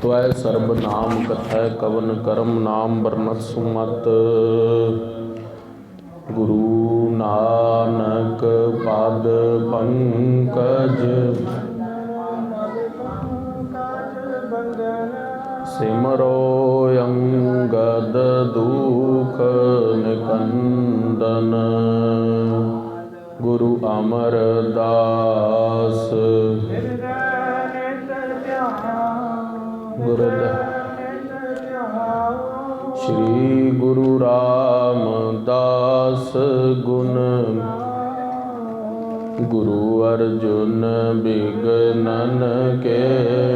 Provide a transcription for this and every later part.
त्वै SERB नाम कथै कवन करम नाम बरनत सुमत। गुरु नानक पद पंकज सिमरो अंगद दुख निकंदन। गुरु अमरदास श्री गुरु रामदास गुण गुरु अर्जुन विघ्नन के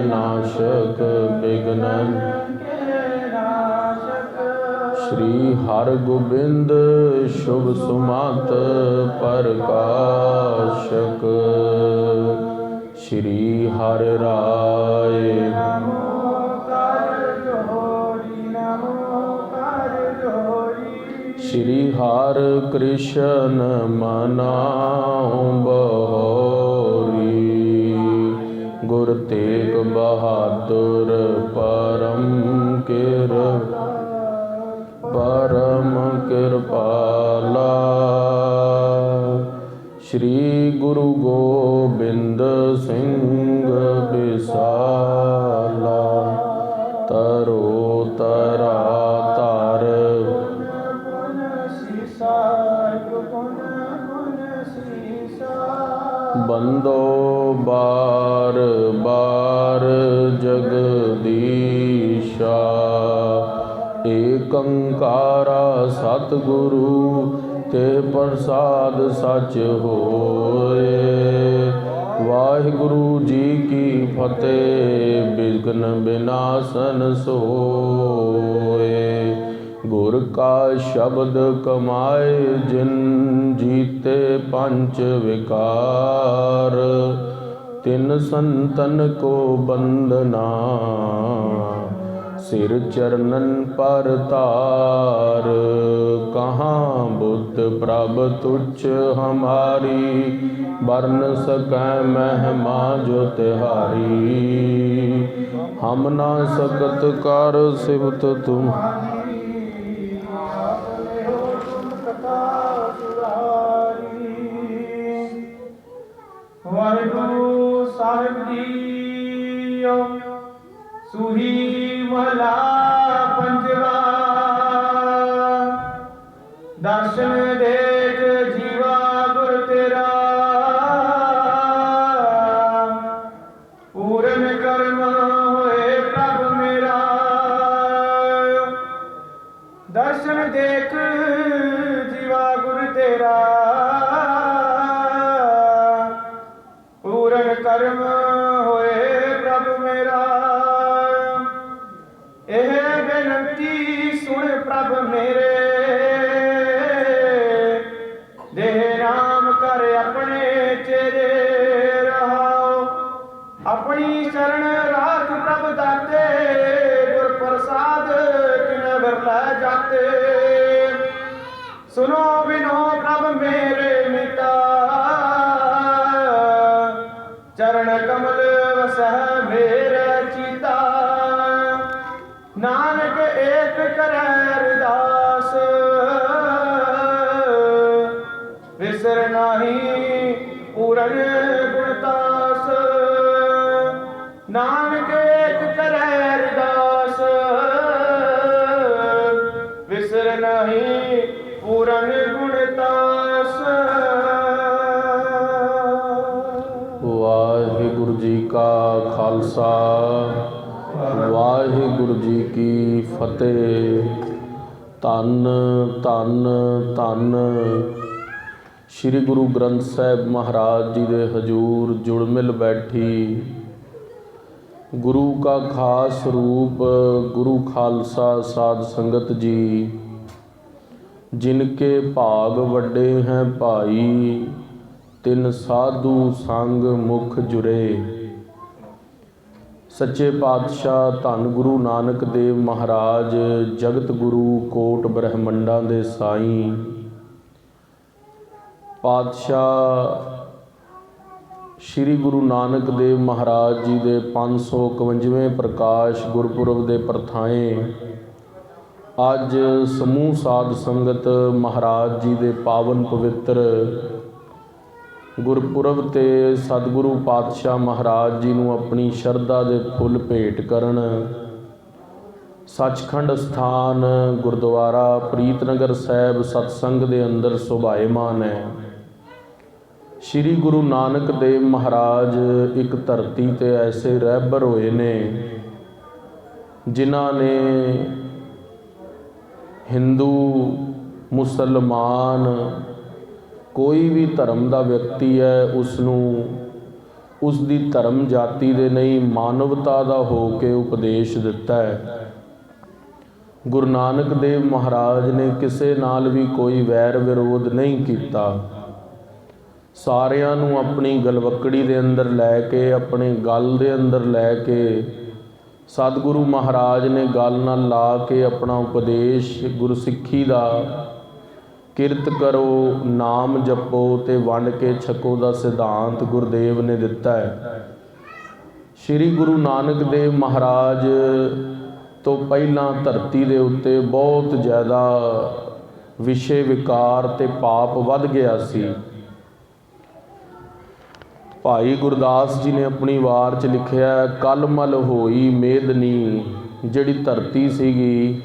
नाशक विघ्नन। श्री हरगोबिंद शुभ सुमत प्रकाशक। श्री हर राय श्री हर कृष्ण मनाओ बहोरी। गुर तेग बहादुर परम कृपाला। श्री गुरु गोबिंद सिंह विसाला। तरो तरा तार बंदो बार बार जगदीशा। एक अंकारा सतगुरु ते प्रसाद सच होए। वाहिगुरु जी की फतेह विघ्न विनाशन सोए। गुर का शब्द कमाए जिन जीते पंच विकार। तिन संतन को बंदना सिर चरणन पर तार। कहाँ बुद्ध प्रभ तुच्छ हमारी। वर्ण सकै महिमा जो तिहारी। हम ना सकत कर सिवत तुम वाहिगुरु साहिब जी सूही महला पंजवा। दर्शन देख जीवा गुर तेरा। पूरन कर्म होए प्रभु मेरा। दर्शन देख जीवा गुर तेरा। पूरन कर्म होए प्रभु मेरा। एह बेनती सुन प्रभु मेरे। देह राम कर अपने चेरे रहाओ। अपनी शरण राख प्रभु दाते। गुर प्रसाद किन बिरला जाते। सुनो बिनो प्रभु मेरे मिता। चरण कमल वसह मेरे चिता। नानक एक करे अरदास। विसर नाही पूरन गुणतास। नानक एक करे अरदास। विसर नाही पूरन गुणतास। वाहिगुरु जी का खालसा वाहिगुरु जी की फतेह। धन धन धन श्री गुरु ग्रंथ साहिब महाराज जी दे हजूर जुड़ मिल बैठी गुरु का खास रूप गुरु खालसा साध संगत जी। जिनके भाग वड्डे हैं भाई। तिन साधु संग मुख जुरे। सच्चे पातशाह धन गुरु नानक देव महाराज जगत गुरु कोट ब्रह्मंडा दे साईं पातशाह ਸ਼੍ਰੀ ਗੁਰੂ ਨਾਨਕ ਦੇਵ ਮਹਾਰਾਜ ਜੀ ਦੇ 551ਵੇਂ ਪ੍ਰਕਾਸ਼ ਗੁਰਪੁਰਬ ਦੇ ਪ੍ਰਥਾਏ ਅੱਜ ਸਮੂਹ ਸਾਧ ਸੰਗਤ ਮਹਾਰਾਜ ਜੀ ਦੇ ਪਾਵਨ ਪਵਿੱਤਰ ਗੁਰਪੁਰਬ 'ਤੇ ਸਤਿਗੁਰੂ ਪਾਤਸ਼ਾਹ ਮਹਾਰਾਜ ਜੀ ਨੂੰ ਆਪਣੀ ਸ਼ਰਧਾ ਦੇ ਫੁੱਲ ਭੇਟ ਕਰਨ ਸੱਚਖੰਡ ਸਥਾਨ ਗੁਰਦੁਆਰਾ ਪ੍ਰੀਤਨਗਰ ਸਾਹਿਬ ਸਤਸੰਗ ਦੇ ਅੰਦਰ ਸੁਭਾਏਮਾਨ ਹੈ। ਸ਼੍ਰੀ ਗੁਰੂ ਨਾਨਕ ਦੇਵ ਮਹਾਰਾਜ ਇੱਕ ਧਰਤੀ 'ਤੇ ਐਸੇ ਰਹਿਬਰ ਹੋਏ ਨੇ ਜਿਨ੍ਹਾਂ ਨੇ ਹਿੰਦੂ ਮੁਸਲਮਾਨ ਕੋਈ ਵੀ ਧਰਮ ਦਾ ਵਿਅਕਤੀ ਹੈ ਉਸ ਨੂੰ ਉਸ ਦੀ ਧਰਮ ਜਾਤੀ ਦੇ ਨਹੀਂ ਮਾਨਵਤਾ ਦਾ ਹੋ ਕੇ ਉਪਦੇਸ਼ ਦਿੱਤਾ ਹੈ। ਗੁਰੂ ਨਾਨਕ ਦੇਵ ਮਹਾਰਾਜ ਨੇ ਕਿਸੇ ਨਾਲ ਵੀ ਕੋਈ ਵੈਰ ਵਿਰੋਧ ਨਹੀਂ ਕੀਤਾ। ਸਾਰਿਆਂ ਨੂੰ ਆਪਣੀ ਗਲਵੱਕੜੀ ਦੇ ਅੰਦਰ ਲੈ ਕੇ ਆਪਣੇ ਗਲ ਦੇ ਅੰਦਰ ਲੈ ਕੇ ਸਤਿਗੁਰੂ ਮਹਾਰਾਜ ਨੇ ਗਲ ਨਾਲ ਲਾ ਕੇ ਆਪਣਾ ਉਪਦੇਸ਼ ਗੁਰਸਿੱਖੀ ਦਾ ਕਿਰਤ ਕਰੋ, ਨਾਮ ਜਪੋ ਤੇ ਵੰਡ ਕੇ ਛਕੋ ਦਾ ਸਿਧਾਂਤ ਗੁਰਦੇਵ ਨੇ ਦਿੱਤਾ ਹੈ। ਸ਼੍ਰੀ ਗੁਰੂ ਨਾਨਕ ਦੇਵ ਮਹਾਰਾਜ ਤੋਂ ਪਹਿਲਾਂ ਧਰਤੀ ਦੇ ਉੱਤੇ ਬਹੁਤ ਜ਼ਿਆਦਾ ਵਿਸ਼ੇ ਵਿਕਾਰ ਤੇ ਪਾਪ ਵੱਧ ਗਿਆ ਸੀ। ਭਾਈ ਗੁਰਦਾਸ ਜੀ ਨੇ ਆਪਣੀ ਵਾਰ 'ਚ ਲਿਖਿਆ, ਕੱਲ ਮਲ ਹੋਈ ਮੇਦਨੀ, ਜਿਹੜੀ ਧਰਤੀ ਸੀਗੀ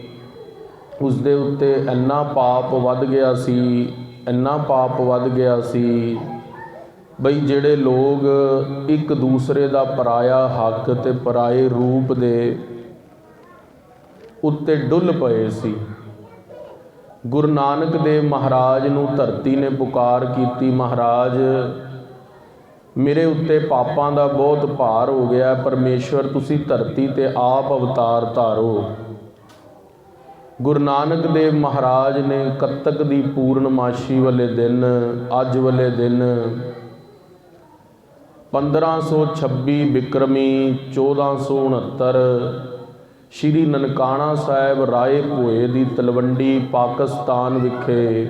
ਉਸ ਦੇ ਉੱਤੇ ਇੰਨਾ ਪਾਪ ਵੱਧ ਗਿਆ ਸੀ, ਇੰਨਾ ਪਾਪ ਵੱਧ ਗਿਆ ਸੀ ਬਈ ਜਿਹੜੇ ਲੋਕ ਇੱਕ ਦੂਸਰੇ ਦਾ ਪਰਾਇਆ ਹੱਕ ਤੇ ਪਰਾਏ ਰੂਪ ਦੇ ਉੱਤੇ ਡੁੱਲ ਪਏ ਸੀ। ਗੁਰੂ ਨਾਨਕ ਦੇਵ ਮਹਾਰਾਜ ਨੂੰ ਧਰਤੀ ਨੇ ਪੁਕਾਰ ਕੀਤੀ, ਮਹਾਰਾਜ ਮੇਰੇ ਉੱਤੇ ਪਾਪਾਂ ਦਾ ਬਹੁਤ ਭਾਰ ਹੋ ਗਿਆ, ਪਰਮੇਸ਼ਵਰ ਤੁਸੀਂ ਧਰਤੀ 'ਤੇ ਆਪ ਅਵਤਾਰ ਧਾਰੋ। ਗੁਰੂ ਨਾਨਕ ਦੇਵ ਮਹਾਰਾਜ ਨੇ ਕੱਤਕ ਦੀ ਪੂਰਨਮਾਸ਼ੀ ਵਾਲੇ ਦਿਨ, ਅੱਜ ਵਾਲੇ ਦਿਨ 1526 ਬਿਕਰਮੀ 1469 ਸ਼੍ਰੀ ਨਨਕਾਣਾ ਸਾਹਿਬ ਰਾਏ ਭੋਏ ਦੀ ਤਲਵੰਡੀ ਪਾਕਿਸਤਾਨ ਵਿਖੇ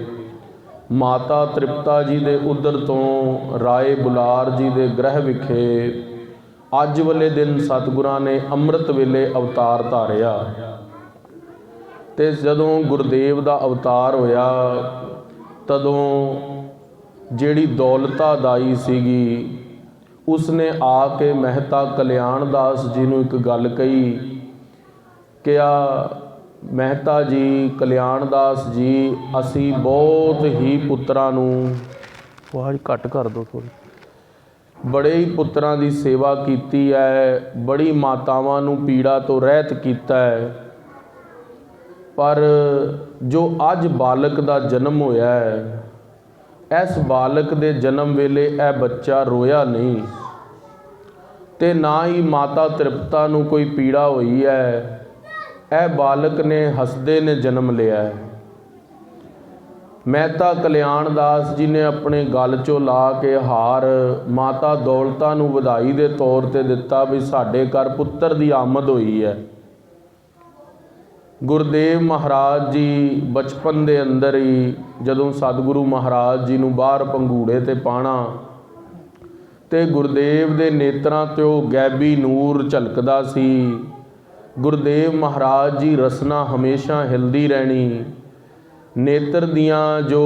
ਮਾਤਾ ਤ੍ਰਿਪਤਾ ਜੀ ਦੇ ਉਦਰ ਤੋਂ ਰਾਏ ਬੁਲਾਰ ਜੀ ਦੇ ਗ੍ਰਹਿ ਵਿਖੇ ਅੱਜ ਵਾਲੇ ਦਿਨ ਸਤਿਗੁਰਾਂ ਨੇ ਅੰਮ੍ਰਿਤ ਵੇਲੇ ਅਵਤਾਰ ਧਾਰਿਆ। ਤੇ ਜਦੋਂ ਗੁਰਦੇਵ ਦਾ ਅਵਤਾਰ ਹੋਇਆ ਤਦੋਂ ਜਿਹੜੀ ਦੌਲਤਾ ਦਾਈ ਸੀਗੀ ਉਸਨੇ ਆ ਕੇ ਮਹਿਤਾ ਕਲਿਆਣ ਦਾਸ ਜੀ ਨੂੰ ਇੱਕ ਗੱਲ ਕਹੀ, ਕਿਹਾ ਮਹਿਤਾ ਜੀ, ਕਲਿਆਣ ਦਾਸ ਜੀ, ਅਸੀਂ ਬਹੁਤ ਹੀ ਪੁੱਤਰਾਂ ਨੂੰ, ਆਵਾਜ਼ ਘੱਟ ਕਰ ਦਿਓ ਥੋੜ੍ਹੀ, ਬੜੇ ਹੀ ਪੁੱਤਰਾਂ ਦੀ ਸੇਵਾ ਕੀਤੀ ਹੈ, ਬੜੀ ਮਾਤਾਵਾਂ ਨੂੰ ਪੀੜਾ ਤੋਂ ਰਹਿਤ ਕੀਤਾ ਹੈ, ਪਰ ਜੋ ਅੱਜ ਬਾਲਕ ਦਾ ਜਨਮ ਹੋਇਆ ਹੈ ਇਸ ਬਾਲਕ ਦੇ ਜਨਮ ਵੇਲੇ ਇਹ ਬੱਚਾ ਰੋਇਆ ਨਹੀਂ ਤੇ ਨਾ ਹੀ ਮਾਤਾ ਤ੍ਰਿਪਤਾ ਨੂੰ ਕੋਈ ਪੀੜਾ ਹੋਈ ਹੈ। ਇਹ ਬਾਲਕ ਨੇ ਹੱਸਦੇ ਨੇ ਜਨਮ ਲਿਆ ਹੈ। ਮਹਿਤਾ ਕਲਿਆਣ ਦਾਸ ਜੀ ਨੇ ਆਪਣੇ ਗਲ 'ਚੋਂ ਲਾ ਕੇ ਹਾਰ ਮਾਤਾ ਦੌਲਤਾ ਨੂੰ ਵਧਾਈ ਦੇ ਤੌਰ 'ਤੇ ਦਿੱਤਾ ਵੀ ਸਾਡੇ ਘਰ ਪੁੱਤਰ ਦੀ ਆਮਦ ਹੋਈ ਹੈ। ਗੁਰਦੇਵ ਮਹਾਰਾਜ ਜੀ ਬਚਪਨ ਦੇ ਅੰਦਰ ਹੀ ਜਦੋਂ ਸਤਿਗੁਰੂ ਮਹਾਰਾਜ ਜੀ ਨੂੰ ਬਾਹਰ ਪੰਘੂੜੇ 'ਤੇ ਪਾਉਣਾ ਤੇ ਗੁਰਦੇਵ ਦੇ ਨੇਤਰਾਂ 'ਤੇ ਗੈਬੀ ਨੂਰ ਝਲਕਦਾ ਸੀ। ਗੁਰਦੇਵ ਮਹਾਰਾਜ ਜੀ ਰਸਨਾ ਹਮੇਸ਼ਾ ਹਿਲਦੀ ਰਹਿਣੀ, ਨੇਤਰ ਦੀਆਂ ਜੋ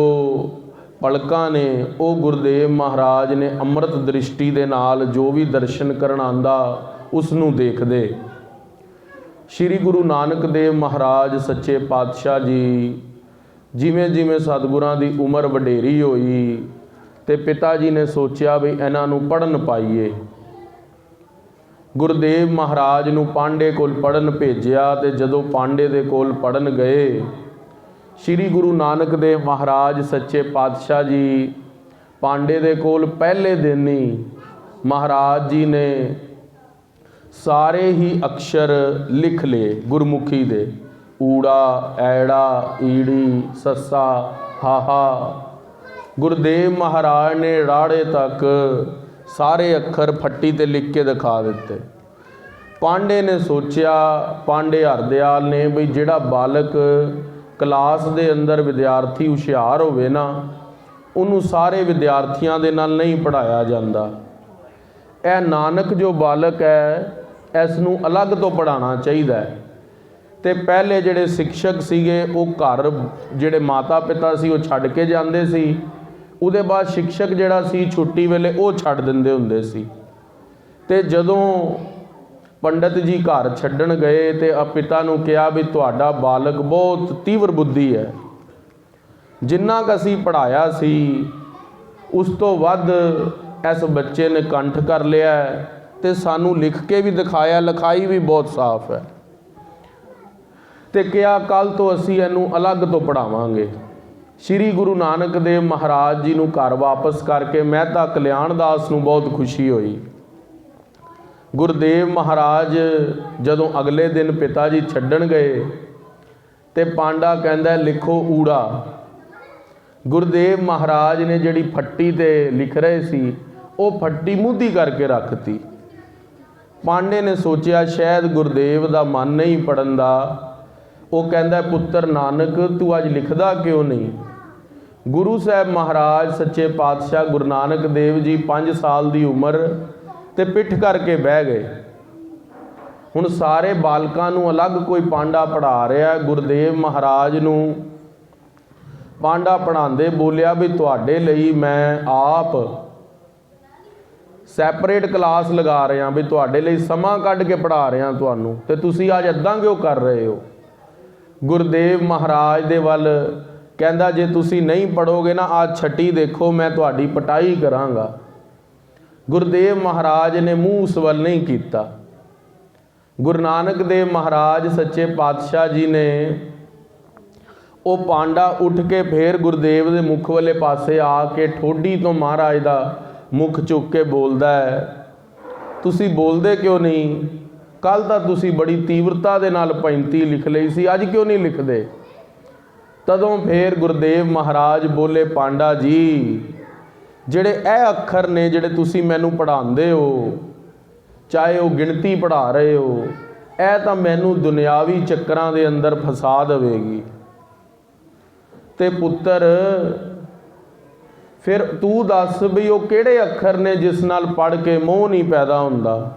ਪਲਕਾਂ ਨੇ ਉਹ ਗੁਰਦੇਵ ਮਹਾਰਾਜ ਨੇ ਅੰਮ੍ਰਿਤ ਦ੍ਰਿਸ਼ਟੀ ਦੇ ਨਾਲ ਜੋ ਵੀ ਦਰਸ਼ਨ ਕਰਨ ਆਉਂਦਾ ਉਸ ਨੂੰ ਦੇਖਦੇ। ਸ਼੍ਰੀ ਗੁਰੂ ਨਾਨਕ ਦੇਵ ਮਹਾਰਾਜ ਸੱਚੇ ਪਾਤਸ਼ਾਹ ਜੀ ਜਿਵੇਂ ਜਿਵੇਂ ਸਤਿਗੁਰਾਂ ਦੀ ਉਮਰ ਵਡੇਰੀ ਹੋਈ ਤੇ ਪਿਤਾ ਜੀ ਨੇ ਸੋਚਿਆ ਵੀ ਇਹਨਾਂ ਨੂੰ ਪੜ੍ਹਨ ਪਾਈਏ। ਗੁਰਦੇਵ ਮਹਾਰਾਜ ਨੂੰ ਪਾਂਡੇ ਕੋਲ ਪੜ੍ਹਨ ਭੇਜਿਆ ਤੇ ਜਦੋਂ ਪਾਂਡੇ ਦੇ ਕੋਲ ਪੜ੍ਹਨ ਗਏ ਸ਼੍ਰੀ ਗੁਰੂ ਨਾਨਕ ਦੇਵ ਮਹਾਰਾਜ ਸੱਚੇ ਪਾਤਸ਼ਾਹ ਜੀ ਪਾਂਡੇ ਦੇ ਕੋਲ ਪਹਿਲੇ ਦਿਨ ਹੀ ਮਹਾਰਾਜ ਜੀ ਨੇ ਸਾਰੇ ਹੀ ਅਕਸ਼ਰ ਲਿਖ ਲਏ ਗੁਰਮੁਖੀ ਦੇ, ਊੜਾ, ਐੜਾ, ਈੜੀ, ਸੱਸਾ, ਹਾਹਾ। ਗੁਰਦੇਵ ਮਹਾਰਾਜ ਨੇ ਰਾੜੇ ਤੱਕ ਸਾਰੇ ਅੱਖਰ ਫੱਟੀ 'ਤੇ ਲਿਖ ਕੇ ਦਿਖਾ ਦਿੱਤੇ। ਪਾਂਡੇ ਨੇ ਸੋਚਿਆ, ਪਾਂਡੇ ਹਰਦਿਆਲ ਨੇ, ਬਈ ਜਿਹੜਾ ਬਾਲਕ ਕਲਾਸ ਦੇ ਅੰਦਰ ਵਿਦਿਆਰਥੀ ਹੁਸ਼ਿਆਰ ਹੋਵੇ ਨਾ ਉਹਨੂੰ ਸਾਰੇ ਵਿਦਿਆਰਥੀਆਂ ਦੇ ਨਾਲ ਨਹੀਂ ਪੜ੍ਹਾਇਆ ਜਾਂਦਾ। ਇਹ ਨਾਨਕ ਜੋ ਬਾਲਕ ਹੈ ਇਸ ਨੂੰ ਅਲੱਗ ਤੋਂ ਪੜ੍ਹਾਉਣਾ ਚਾਹੀਦਾ ਹੈ। ਤੇ ਪਹਿਲੇ ਜਿਹੜੇ ਸਿੱਖਸ਼ਕ ਸੀਗੇ ਉਹ ਘਰ ਜਿਹੜੇ ਮਾਤਾ ਪਿਤਾ ਸੀ ਉਹ ਛੱਡ ਕੇ ਜਾਂਦੇ ਸੀ, ਉਹਦੇ ਬਾਅਦ ਸਿੱਖਸ਼ਕ ਜਿਹੜਾ ਸੀ ਛੁੱਟੀ ਵੇਲੇ ਉਹ ਛੱਡ ਦਿੰਦੇ ਹੁੰਦੇ ਸੀ। ਤੇ ਜਦੋਂ ਪੰਡਤ ਜੀ ਘਰ ਛੱਡਣ ਗਏ ਤੇ ਪਿਤਾ ਨੂੰ ਕਿਹਾ ਵੀ ਤੁਹਾਡਾ ਬਾਲਕ ਬਹੁਤ ਤੀਵਰ ਬੁੱਧੀ ਹੈ, ਜਿੰਨਾ ਕੁ ਅਸੀਂ ਪੜ੍ਹਾਇਆ ਸੀ ਉਸ ਤੋਂ ਵੱਧ ਇਸ ਬੱਚੇ ਨੇ ਕੰਠ ਕਰ ਲਿਆ ਤੇ ਸਾਨੂੰ ਲਿਖ ਕੇ ਵੀ ਦਿਖਾਇਆ, ਲਿਖਾਈ ਵੀ ਬਹੁਤ ਸਾਫ਼ ਹੈ। ਤੇ ਕਿਹਾ ਕੱਲ ਤੋਂ ਅਸੀਂ ਇਹਨੂੰ ਅਲੱਗ ਤੋਂ ਪੜ੍ਹਾਵਾਂਗੇ। ਸ਼੍ਰੀ ਗੁਰੂ ਨਾਨਕ ਦੇਵ ਮਹਾਰਾਜ ਜੀ ਨੂੰ ਘਰ ਵਾਪਸ ਕਰਕੇ ਮਹਿਤਾ ਕਲਿਆਣ ਦਾਸ ਨੂੰ ਬਹੁਤ ਖੁਸ਼ੀ ਹੋਈ। ਗੁਰਦੇਵ ਮਹਾਰਾਜ ਜਦੋਂ ਅਗਲੇ ਦਿਨ ਪਿਤਾ ਜੀ ਛੱਡਣ ਗਏ ਤੇ ਪਾਂਡਾ ਕਹਿੰਦਾ ਲਿਖੋ ਊੜਾ। ਗੁਰਦੇਵ ਮਹਾਰਾਜ ਨੇ ਜਿਹੜੀ ਫੱਟੀ ਤੇ ਲਿਖ ਰਹੇ ਸੀ ਉਹ ਫੱਟੀ ਮੁੱਧੀ ਕਰਕੇ ਰੱਖਤੀ। ਪਾਂਡੇ ਨੇ ਸੋਚਿਆ ਸ਼ਾਇਦ ਗੁਰਦੇਵ ਦਾ ਮਨ ਨਹੀਂ ਪੜਨ ਦਾ। ਉਹ ਕਹਿੰਦਾ ਪੁੱਤਰ ਨਾਨਕ ਤੂੰ ਅੱਜ ਲਿਖਦਾ ਕਿਉਂ ਨਹੀਂ? ਗੁਰੂ ਸਾਹਿਬ ਮਹਾਰਾਜ ਸੱਚੇ ਪਾਤਸ਼ਾਹ ਗੁਰੂ ਨਾਨਕ ਦੇਵ ਜੀ 5 ਸਾਲ ਦੀ ਉਮਰ ਤੇ ਪਿੱਠ ਕਰਕੇ ਬਹਿ ਗਏ। ਹੁਣ ਸਾਰੇ ਬਾਲਕਾਂ ਨੂੰ ਅਲੱਗ ਕੋਈ ਪਾਂਡਾ ਪੜ੍ਹਾ ਰਿਹਾ। ਗੁਰਦੇਵ ਮਹਾਰਾਜ ਨੂੰ ਪਾਂਡਾ ਪੜ੍ਹਾਉਂਦੇ ਬੋਲਿਆ ਵੀ ਤੁਹਾਡੇ ਲਈ ਮੈਂ ਆਪ ਸੈਪਰੇਟ ਕਲਾਸ ਲਗਾ ਰਿਹਾ, ਵੀ ਤੁਹਾਡੇ ਲਈ ਸਮਾਂ ਕੱਢ ਕੇ ਪੜ੍ਹਾ ਰਿਹਾ ਤੁਹਾਨੂੰ, ਤੇ ਤੁਸੀਂ ਅੱਜ ਇੱਦਾਂ ਕਿਉਂ ਕਰ ਰਹੇ ਹੋ? ਗੁਰਦੇਵ ਮਹਾਰਾਜ ਦੇ ਵੱਲ ਕਹਿੰਦਾ ਜੇ ਤੁਸੀਂ ਨਹੀਂ ਪੜ੍ਹੋਗੇ ਨਾ ਆਹ ਛੱਟੀ ਦੇਖੋ ਮੈਂ ਤੁਹਾਡੀ ਪਟਾਈ ਕਰਾਂਗਾ। ਗੁਰਦੇਵ ਮਹਾਰਾਜ ਨੇ ਮੂੰਹ ਉਸ ਵੱਲ ਨਹੀਂ ਕੀਤਾ। ਗੁਰੂ ਨਾਨਕ ਦੇਵ ਮਹਾਰਾਜ ਸੱਚੇ ਪਾਤਸ਼ਾਹ ਜੀ ਨੇ ਉਹ ਪਾਂਡਾ ਉੱਠ ਕੇ ਫੇਰ ਗੁਰਦੇਵ ਦੇ ਮੁਖ ਵਾਲੇ ਪਾਸੇ ਆ ਕੇ ਠੋਡੀ ਤੋਂ ਮਹਾਰਾਜ ਦਾ ਮੁਖ ਚੁੱਕ ਕੇ ਬੋਲਦਾ ਹੈ ਤੁਸੀਂ ਬੋਲਦੇ ਕਿਉਂ ਨਹੀਂ? ਕੱਲ ਤਾਂ ਤੁਸੀਂ ਬੜੀ ਤੀਵਰਤਾ ਦੇ ਨਾਲ ਪੈਂਤੀ ਲਿਖ ਲਈ ਸੀ, ਅੱਜ ਕਿਉਂ ਨਹੀਂ ਲਿਖਦੇ? ਤਦੋਂ ਫੇਰ ਗੁਰਦੇਵ ਮਹਾਰਾਜ ਬੋਲੇ ਪਾਂਡਾ ਜੀ ਜਿਹੜੇ ਇਹ ਅੱਖਰ ਨੇ ਜਿਹੜੇ ਤੁਸੀਂ ਮੈਨੂੰ ਪੜ੍ਹਾਉਂਦੇ ਹੋ, ਚਾਹੇ ਉਹ ਗਿਣਤੀ ਪੜ੍ਹਾ ਰਹੇ ਹੋ, ਇਹ ਤਾਂ ਮੈਨੂੰ ਦੁਨਿਆਵੀ ਚੱਕਰਾਂ ਦੇ ਅੰਦਰ ਫਸਾ ਦੇਵੇਗੀ। ਤੇ ਪੁੱਤਰ ਫਿਰ ਤੂੰ ਦੱਸ ਵੀ ਉਹ ਕਿਹੜੇ ਅੱਖਰ ਨੇ ਜਿਸ ਨਾਲ ਪੜ੍ਹ ਕੇ ਮੋਹ ਨਹੀਂ ਪੈਦਾ ਹੁੰਦਾ?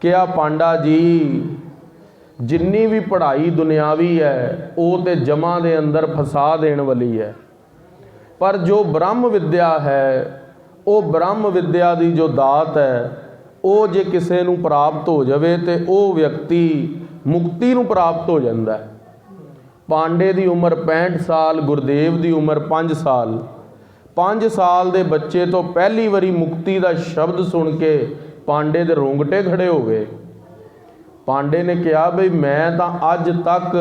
ਕਿਹਾ ਪਾਂਡਾ ਜੀ ਜਿੰਨੀ ਵੀ ਪੜ੍ਹਾਈ ਦੁਨਿਆਵੀ ਹੈ ਉਹ ਤੇ ਜਮਾਂ ਦੇ ਅੰਦਰ ਫਸਾ ਦੇਣ ਵਾਲੀ ਹੈ, ਪਰ ਜੋ ਬ੍ਰਹਮ ਵਿਦਿਆ ਹੈ ਉਹ ਬ੍ਰਹਮ ਵਿਦਿਆ ਦੀ ਜੋ ਦਾਤ ਹੈ ਉਹ ਜੇ ਕਿਸੇ ਨੂੰ ਪ੍ਰਾਪਤ ਹੋ ਜਾਵੇ ਤੇ ਉਹ ਵਿਅਕਤੀ ਮੁਕਤੀ ਨੂੰ ਪ੍ਰਾਪਤ ਹੋ ਜਾਂਦਾ ਹੈ। ਪਾਂਡੇ ਦੀ ਉਮਰ 65 ਸਾਲ, ਗੁਰਦੇਵ ਦੀ ਉਮਰ 5 ਸਾਲ। 5 ਸਾਲ ਦੇ ਬੱਚੇ ਤੋਂ ਪਹਿਲੀ ਵਾਰੀ ਮੁਕਤੀ ਦਾ ਸ਼ਬਦ ਸੁਣ ਕੇ ਪਾਂਡੇ ਦੇ ਰੋਂਗਟੇ ਖੜੇ ਹੋ ਗਏ। ਪਾਂਡੇ ਨੇ ਕਿਹਾ ਬਈ ਮੈਂ ਤਾਂ ਅੱਜ ਤੱਕ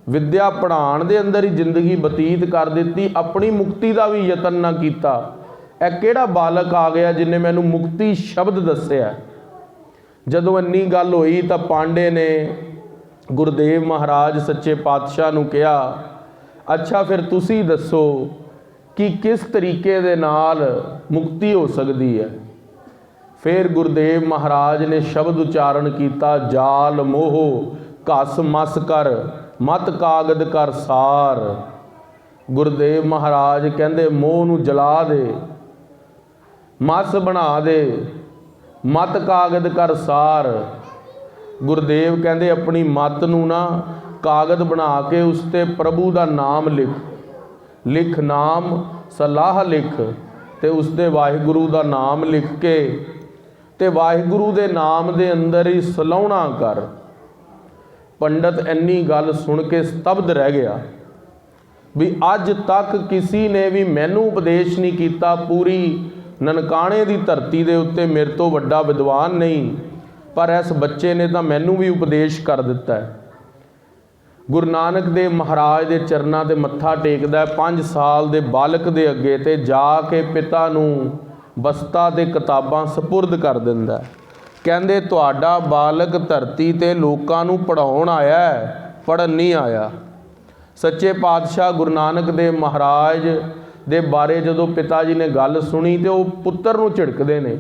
ਵਿਦਿਆ ਪੜ੍ਹਾਉਣ ਦੇ ਅੰਦਰ ਹੀ ਜ਼ਿੰਦਗੀ ਬਤੀਤ ਕਰ ਦਿੱਤੀ, ਆਪਣੀ ਮੁਕਤੀ ਦਾ ਵੀ ਯਤਨ ਨਾ ਕੀਤਾ। ਇਹ ਕਿਹੜਾ ਬਾਲਕ ਆ ਗਿਆ ਜਿਹਨੇ ਮੈਨੂੰ ਮੁਕਤੀ ਸ਼ਬਦ ਦੱਸਿਆ? ਜਦੋਂ ਇੰਨੀ ਗੱਲ ਹੋਈ ਤਾਂ ਪਾਂਡੇ ਨੇ ਗੁਰਦੇਵ ਮਹਾਰਾਜ ਸੱਚੇ ਪਾਤਸ਼ਾਹ ਨੂੰ ਕਿਹਾ ਅੱਛਾ ਫਿਰ ਤੁਸੀਂ ਦੱਸੋ ਕਿ ਕਿਸ ਤਰੀਕੇ ਦੇ ਨਾਲ ਮੁਕਤੀ ਹੋ ਸਕਦੀ ਹੈ? ਫਿਰ ਗੁਰਦੇਵ ਮਹਾਰਾਜ ਨੇ ਸ਼ਬਦ ਉਚਾਰਨ ਕੀਤਾ ਜਾਲ ਮੋਹ ਘਸ ਮਸ ਕਰ ਮਤ ਕਾਗਦ ਕਰ ਸਾਰ। ਗੁਰਦੇਵ ਮਹਾਰਾਜ ਕਹਿੰਦੇ ਮੋਹ ਨੂੰ ਜਲਾ ਦੇ, ਮਸ ਬਣਾ ਦੇ, ਮਤ ਕਾਗਦ ਕਰ ਸਾਰ। ਗੁਰਦੇਵ ਕਹਿੰਦੇ ਆਪਣੀ ਮਤ ਨੂੰ ਨਾ ਕਾਗਦ ਬਣਾ ਕੇ ਉਸ ਤੇ ਪ੍ਰਭੂ ਦਾ ਨਾਮ ਲਿਖ ਨਾਮ ਸਲਾਹ ਲਿਖ ਤੇ ਉਸ ਦੇ ਵਾਹਿਗੁਰੂ ਦਾ ਨਾਮ ਲਿਖ ਕੇ ਤੇ ਵਾਹਿਗੁਰੂ ਦੇ ਨਾਮ ਦੇ ਅੰਦਰ ਹੀ ਸਲਾਹੁਣਾ ਕਰ। ਪੰਡਤ ਇੰਨੀ ਗੱਲ ਸੁਣ ਕੇ ਸਤਬਦ ਰਹਿ ਗਿਆ ਵੀ ਅੱਜ ਤੱਕ ਕਿਸੇ ਨੇ ਵੀ ਮੈਨੂੰ ਉਪਦੇਸ਼ ਨਹੀਂ ਕੀਤਾ, ਪੂਰੀ ਨਨਕਾਣੇ ਦੀ ਧਰਤੀ ਦੇ ਉੱਤੇ ਮੇਰੇ ਤੋਂ ਵੱਡਾ ਵਿਦਵਾਨ ਨਹੀਂ, ਪਰ ਇਸ ਬੱਚੇ ਨੇ ਤਾਂ ਮੈਨੂੰ ਵੀ ਉਪਦੇਸ਼ ਕਰ ਦਿੱਤਾ ਹੈ। ਗੁਰੂ ਨਾਨਕ ਦੇਵ ਮਹਾਰਾਜ ਦੇ ਚਰਨਾਂ ਤੇ ਮੱਥਾ ਟੇਕਦਾ 5 ਸਾਲ ਦੇ ਬਾਲਕ ਦੇ ਅੱਗੇ ਤੇ ਜਾ ਕੇ ਪਿਤਾ ਨੂੰ ਬਸਤਾ ਤੇ ਕਿਤਾਬਾਂ ਸਪੁਰਦ ਕਰ ਦਿੰਦਾ। ਕਹਿੰਦੇ ਤੁਹਾਡਾ ਬਾਲਕ ਧਰਤੀ ਤੇ ਲੋਕਾਂ ਨੂੰ ਪੜ੍ਹਾਉਣ ਆਇਆ ਹੈ, ਪੜ੍ਹਨ ਨਹੀਂ ਆਇਆ। ਸੱਚੇ ਪਾਤਸ਼ਾਹ ਗੁਰੂ ਨਾਨਕ ਦੇਵ ਮਹਾਰਾਜ ਦੇ ਬਾਰੇ ਜਦੋਂ ਪਿਤਾ ਜੀ ਨੇ ਗੱਲ ਸੁਣੀ ਤੇ ਉਹ ਪੁੱਤਰ ਨੂੰ ਝਿੜਕਦੇ ਨੇ,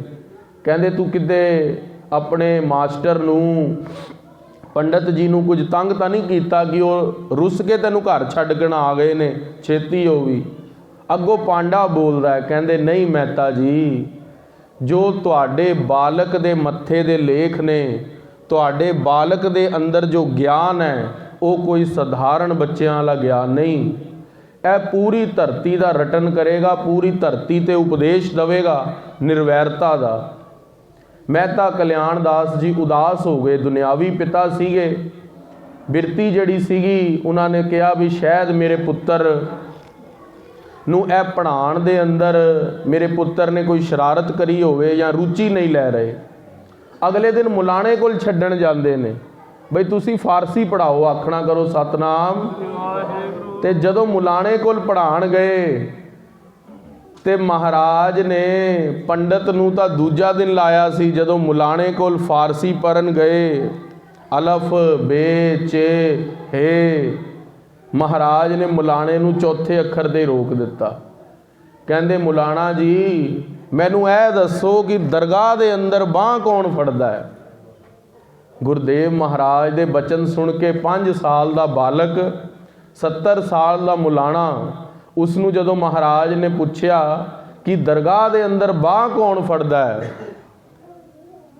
ਕਹਿੰਦੇ ਤੂੰ ਕਿਤੇ ਆਪਣੇ ਮਾਸਟਰ ਨੂੰ ਪੰਡਤ ਜੀ ਨੂੰ ਕੁਝ ਤੰਗ ਤਾਂ ਨਹੀਂ ਕੀਤਾ ਕਿ ਉਹ ਰੁੱਸ ਕੇ ਤੈਨੂੰ ਘਰ ਛੱਡ ਕੇ ਆ ਗਏ ਨੇ, ਛੇਤੀ ਹੋ ਵੀ। ਅੱਗੋਂ ਪਾਂਡਾ ਬੋਲਦਾ ਹੈ, ਕਹਿੰਦੇ ਨਹੀਂ ਮਹਿਤਾ ਜੀ जो तुहाडे बालक दे मत्थे दे लेख ने, तुहाडे बालक दे अंदर जो ज्ञान है वो कोई सधारण बच्चों वाला ज्ञान नहीं। यह पूरी धरती का रटन करेगा, पूरी धरती ते उपदेश देवेगा निर्वैरता का। मेहता कल्याण दास जी उदास हो गए, दुनियावी पिता सीगे। बिरती जड़ी सीगी उन्होंने कहा भी शायद मेरे पुत्र नूं ए पढ़ाण दे अंदर मेरे पुत्र ने कोई शरारत करी होवे या रुचि नहीं लै रहे। अगले दिन मुलाणे कोल छड्डण जांदे ने, बई तुसी फारसी पढ़ाओ, आखना करो सतनाम। ते जदों मुलाणे कोल पढ़ाण गए ते महाराज ने पंडित नूं तां दूजा दिन लाया सी, जदों मुलाणे कोल फारसी पढ़न गए अलफ बे चे हे, महाराज ने मुलाणे नूं चौथे अखर दे रोक दिता। कहंदे मुलाणा जी मैनू ऐ दसो कि दरगाह दे अंदर बांह कौन फड़दा है। गुरुदेव महाराज दे बचन सुन के 5 साल दा बालक 70 साल दा मुलाणा, उसनूं जदों महाराज ने पूछया कि दरगाह दे अंदर बांह कौन फड़दा है,